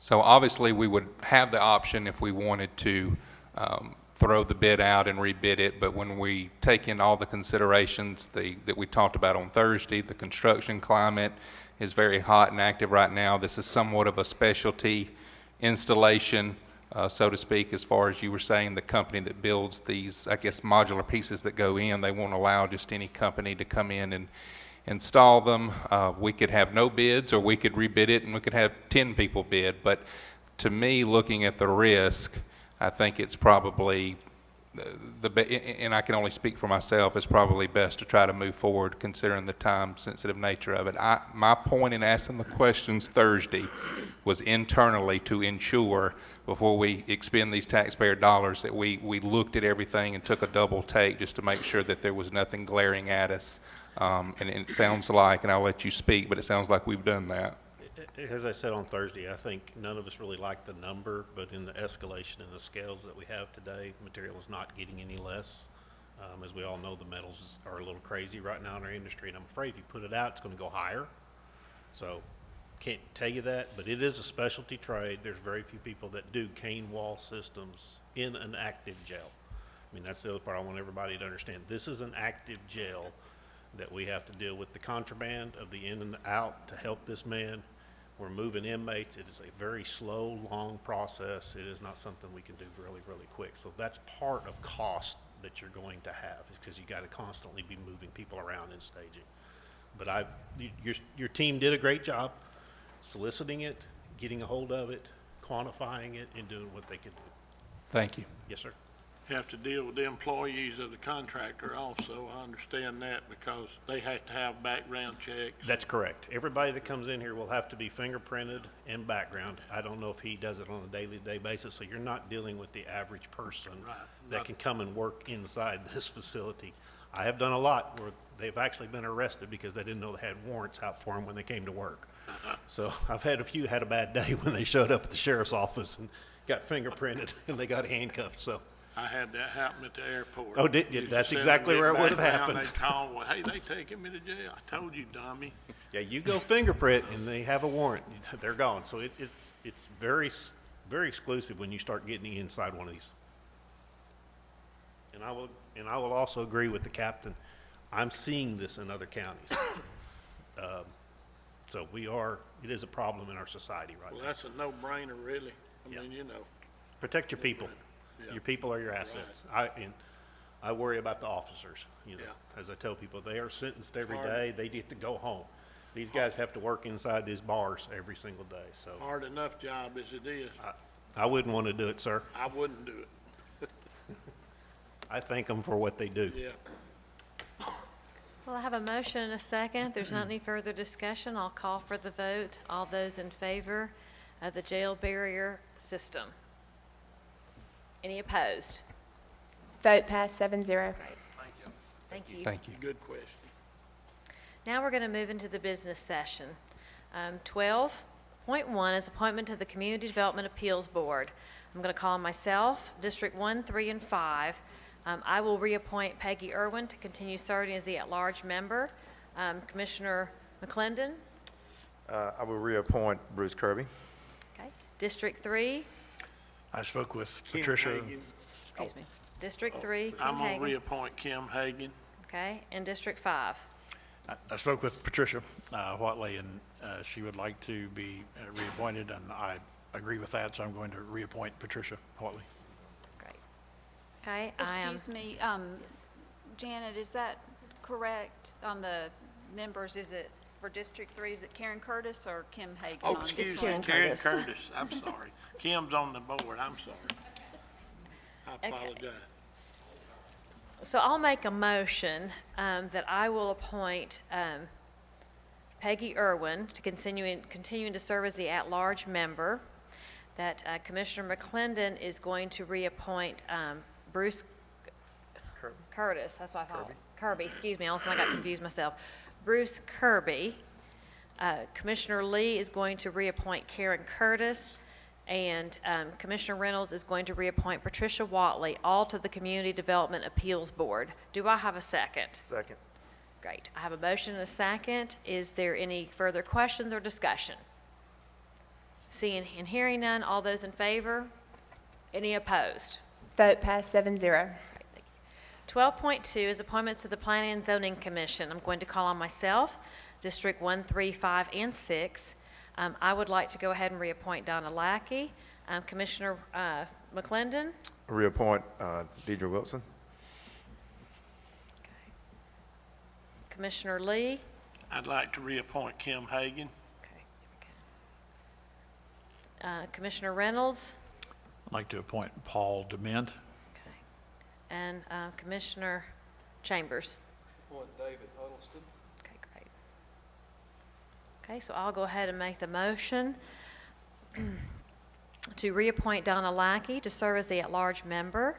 So obviously we would have the option if we wanted to throw the bid out and rebid it, but when we take in all the considerations that we talked about on Thursday, the construction climate is very hot and active right now. This is somewhat of a specialty installation, so to speak, as far as you were saying, the company that builds these, I guess, modular pieces that go in, they won't allow just any company to come in and install them. We could have no bids, or we could rebid it and we could have 10 people bid, but to me, looking at the risk, I think it's probably, and I can only speak for myself, it's probably best to try to move forward considering the time-sensitive nature of it. My point in asking the questions Thursday was internally to ensure, before we expend these taxpayer dollars, that we looked at everything and took a double take just to make sure that there was nothing glaring at us. And it sounds like, and I'll let you speak, but it sounds like we've done that. As I said on Thursday, I think none of us really like the number, but in the escalation and the scales that we have today, material is not getting any less. As we all know, the metals are a little crazy right now in our industry, and I'm afraid if you put it out, it's gonna go higher. So, can't tell you that, but it is a specialty trade. There's very few people that do cane wall systems in an active jail. I mean, that's the other part I want everybody to understand. This is an active jail that we have to deal with the contraband of the in and out to help this man. We're moving inmates. It is a very slow, long process. It is not something we can do really, really quick. So that's part of cost that you're going to have, is because you got to constantly be moving people around and staging. But your team did a great job soliciting it, getting a hold of it, quantifying it, and doing what they could do. Thank you. Yes, sir. Have to deal with the employees of the contractor also. I understand that because they have to have background checks. That's correct. Everybody that comes in here will have to be fingerprinted and background. I don't know if he does it on a day-to-day basis, so you're not dealing with the average person that can come and work inside this facility. I have done a lot where they've actually been arrested because they didn't know they had warrants out for them when they came to work. So I've had a few had a bad day when they showed up at the sheriff's office and got fingerprinted and they got handcuffed, so. I had that happen at the airport. Oh, did you? Used to That's send exactly them where it would have background, happened. They call, well, hey, they taking me to jail. I told you, dummy. Yeah, you go fingerprint and they have a warrant, they're gone. So it's very, very exclusive when you start getting inside one of these. And I will also agree with the captain. I'm seeing this in other counties. So it is a problem in our society right Well, now. that's a no-brainer, really. I mean, you know. Protect your people. Yeah. Your people are your assets. I worry about the officers, you know. As I tell people, they are sentenced every day. They get to go home. These guys have to work inside these bars every single day, so. Hard enough job as it is. I wouldn't want to do it, sir. I wouldn't do it. I thank them for what they do. Yeah. Well, I have a motion and a second. There's not any further discussion. I'll call for the vote. All those in favor of the jail barrier system? Any opposed? Vote passed 7-0. Thank you. Thank you. Good question. Now we're going to move into the business session. 12.1 is appointment to the Community Development Appeals Board. I'm going to call on myself, District 1, 3, and 5. I will reappoint Peggy Irwin to continue serving as the at-large member. Commissioner McClendon? I will reappoint Bruce Kirby. Okay. District 3? I spoke with Kim Patricia. Hagan. Excuse me. District 3, Kim I'm going to Hagan. reappoint Kim Hagan. Okay. And District 5? I spoke with Patricia Whatley, and she would like to be reappointed, and I agree with that, so I'm going to reappoint Patricia Whatley. Great. Okay. I am. Excuse me, Janet, is that correct on the members? Is it for District 3, is it Karen Curtis or Kim Hagan? Oh, on this excuse one? me, Karen Curtis. I'm sorry. Kim's on the board. I'm sorry. I Okay. apologize. So I'll make a motion that I will appoint Peggy Irwin to continuing to serve as the at-large member, that Commissioner McClendon is going to reappoint Bruce Curtis, that's what I thought. Kirby, excuse me, also I got confused myself. Bruce Kirby. Commissioner Lee is going to reappoint Karen Curtis, and Commissioner Reynolds is going to reappoint Patricia Whatley, all to the Community Development Appeals Board. Do I have a second? Second. Great. I have a motion and a second. Is there any further questions or discussion? Seeing and hearing none, all those in favor? Any opposed? Vote passed 7-0. 12.2 is appointments to the Planning and Zoning Commission. I'm going to call on myself, District 1, 3, 5, and 6. I would like to go ahead and reappoint Donna Lackey. Commissioner McClendon? Reappoint Deidre Wilson. Commissioner Lee? I'd like to reappoint Kim Hagan. Commissioner Reynolds? I'd like to appoint Paul Dement. And Commissioner Chambers? Appoint David Huddleston. Okay, great. Okay, so I'll go ahead and make the motion to reappoint Donna Lackey to serve as the at-large member.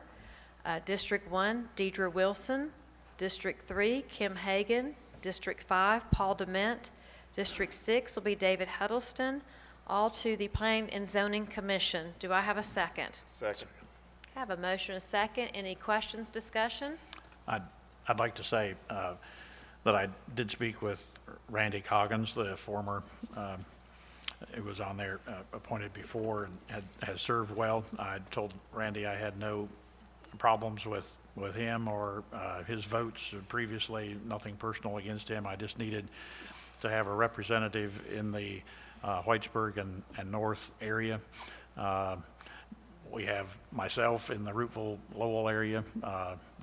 District 1, Deidre Wilson. District 3, Kim Hagan. District 5, Paul Dement. District 6 will be David Huddleston, all to the Planning and Zoning Commission. Do I have a second? Second. I have a motion, a second. Any questions, discussion? I'd like to say that I did speak with Randy Coggins, the former, who was on there, appointed before and has served well. I told Randy I had no problems with him or his votes previously, nothing personal against him. I just needed to have a representative in the Whitesburg and North area. We have myself in the Rootville-Lowell area,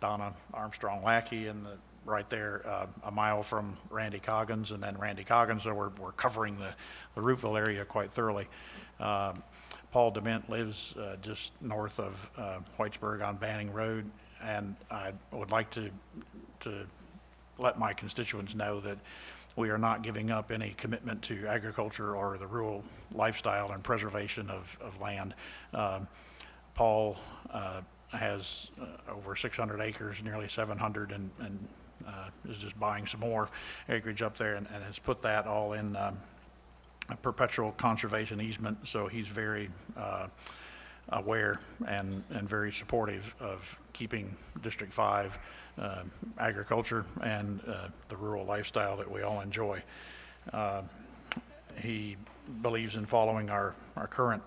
Donna Armstrong-Lackey right there, a mile from Randy Coggins, and then Randy Coggins, so we're covering the Rootville area quite thoroughly. Paul Dement lives just north of Whitesburg on Banning Road, and I would like to let my constituents know that we are not giving up any commitment to agriculture or the rural lifestyle and preservation of land. Paul has over 600 acres, nearly 700, and is just buying some more acreage up there and has put that all in a perpetual conservation easement, so he's very aware and very supportive of keeping District 5 agriculture and the rural lifestyle that we all enjoy. He believes in following our current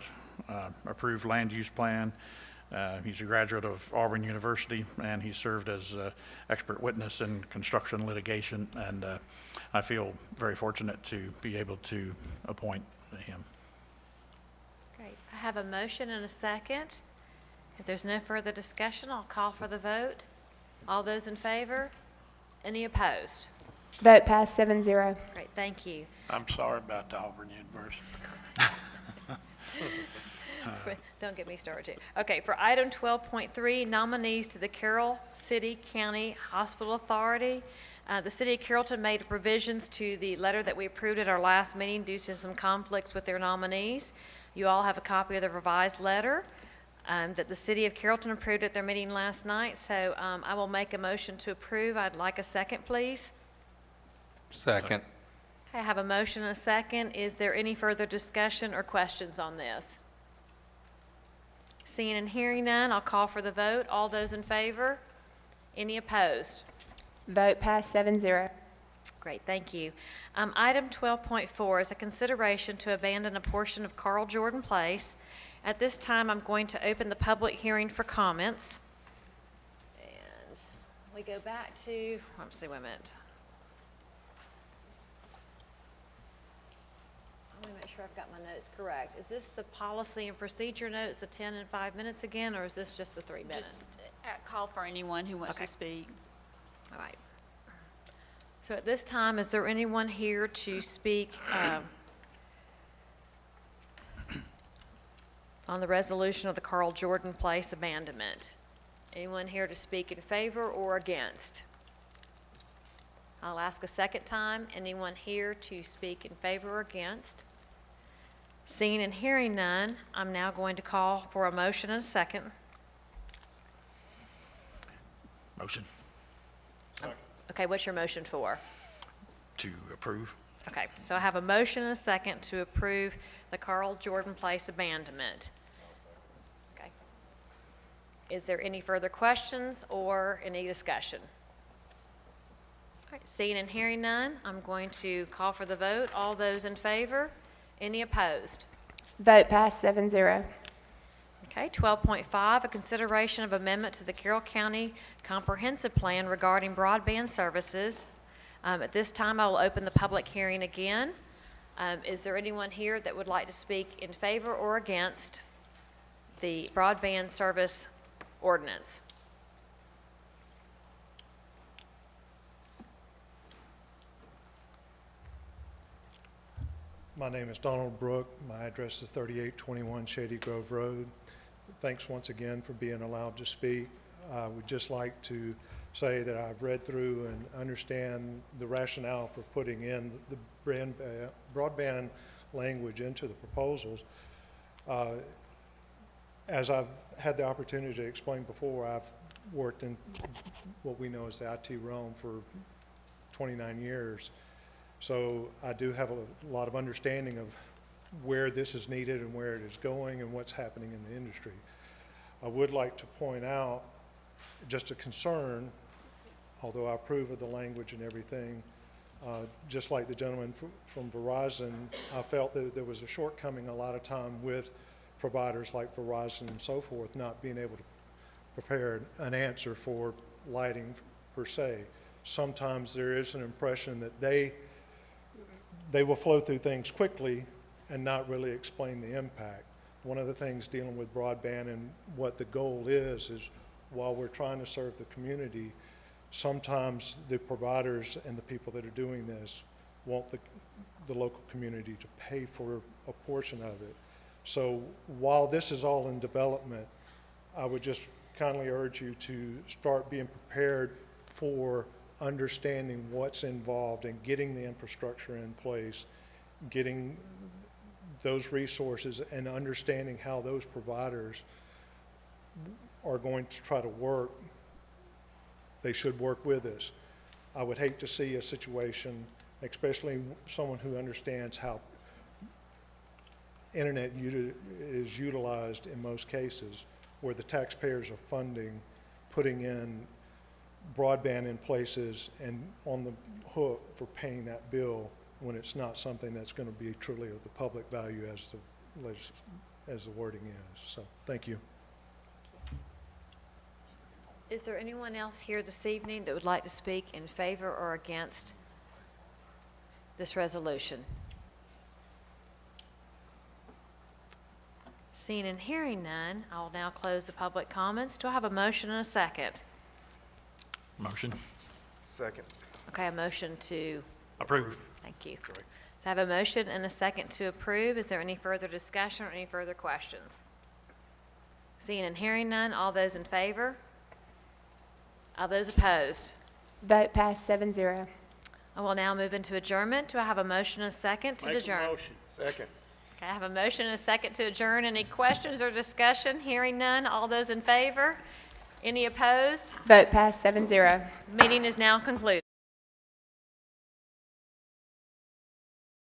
approved land use plan. He's a graduate of Auburn University, and he served as expert witness in construction litigation, and I feel very fortunate to be able to appoint him. Great. I have a motion and a second. If there's no further discussion, I'll call for the vote. All those in favor? Any opposed? Vote passed 7-0. Great, thank you. I'm sorry about the Auburn University. Don't get me started. Okay, for item 12.3, nominees to the Carroll City County Hospital Authority. The City of Carrollton made provisions to the letter that we approved at our last meeting due to some conflicts with their nominees. You all have a copy of the revised letter that the City of Carrollton approved at their meeting last night, so I will make a motion to approve. I'd like a second, please. Second. I have a motion and a second. Is there any further discussion or questions on this? Seeing and hearing none, I'll call for the vote. All those in favor? Any opposed? Vote passed 7-0. Great, thank you. Item 12.4 is a consideration to abandon a portion of Carl Jordan Place. At this time, I'm going to open the public hearing for comments. And we go back to, let's see, wait a minute. I want to make sure I've got my notes correct. Is this the policy and procedure notes, the 10 and 5 minutes again, or is this just the 3 minutes? Just call for anyone who wants to speak. All right. So at this time, is there anyone here to speak on the resolution of the Carl Jordan Place abandonment? Anyone here to speak in favor or against? I'll ask a second time. Anyone here to speak in favor or against? Seeing and hearing none, I'm now going to call for a motion and a second. Motion Okay, what's your motion for? to approve. Okay, so I have a motion and a second to approve the Carl Jordan Place abandonment. Okay. Is there any further questions or any discussion? All right, seeing and hearing none, I'm going to call for the vote. All those in favor? Any opposed? Vote passed 7-0. Okay, 12.5, a consideration of amendment to the Carroll County Comprehensive Plan regarding broadband services. At this time, I will open the public hearing again. Is there anyone here that would like to speak in favor or against the broadband service ordinance? My name is Donald Brook. My address is 3821 Shady Grove Road. Thanks once again for being allowed to speak. I would just like to say that I've read through and understand the rationale for putting in the broadband language into the proposals. As I've had the opportunity to explain before, I've worked in what we know as the IT realm for 29 years. So I do have a lot of understanding of where this is needed and where it is going and what's happening in the industry. I would like to point out just a concern, although I approve of the language and everything, just like the gentleman from Verizon, I felt that there was a shortcoming a lot of time with providers like Verizon and so forth, not being able to prepare an answer for lighting per se. Sometimes there is an impression that they will flow through things quickly and not really explain the impact. One of the things dealing with broadband and what the goal is while we're trying to serve the community, sometimes the providers and the people that are doing this want the local community to pay for a portion of it. So while this is all in development, I would just kindly urge you to start being prepared for understanding what's involved in getting the infrastructure in place, getting those resources, and understanding how those providers are going to try to work. They should work with us. I would hate to see a situation, especially someone who understands how internet is utilized in most cases, where the taxpayers are funding, putting in broadband in places and on the hook for paying that bill when it's not something that's going to be truly of the public value as the wording is. So, thank you. Is there anyone else here this evening that would like to speak in favor or against this resolution? Seeing and hearing none, I will now close the public comments. Do I have a motion and a second? Motion. Second. Okay, a motion to Approve. Thank you. So I have a motion and a second to approve. Is there any further discussion or any further questions? Seeing and hearing none, all those in favor? All those opposed? Vote passed 7-0. I will now move into adjournment. Do I have a motion and a second to adjourn? Second. Okay, I have a motion and a second to adjourn. Any questions or discussion? Hearing none, all those in favor? Any opposed? Vote passed 7-0. Meeting is now concluded.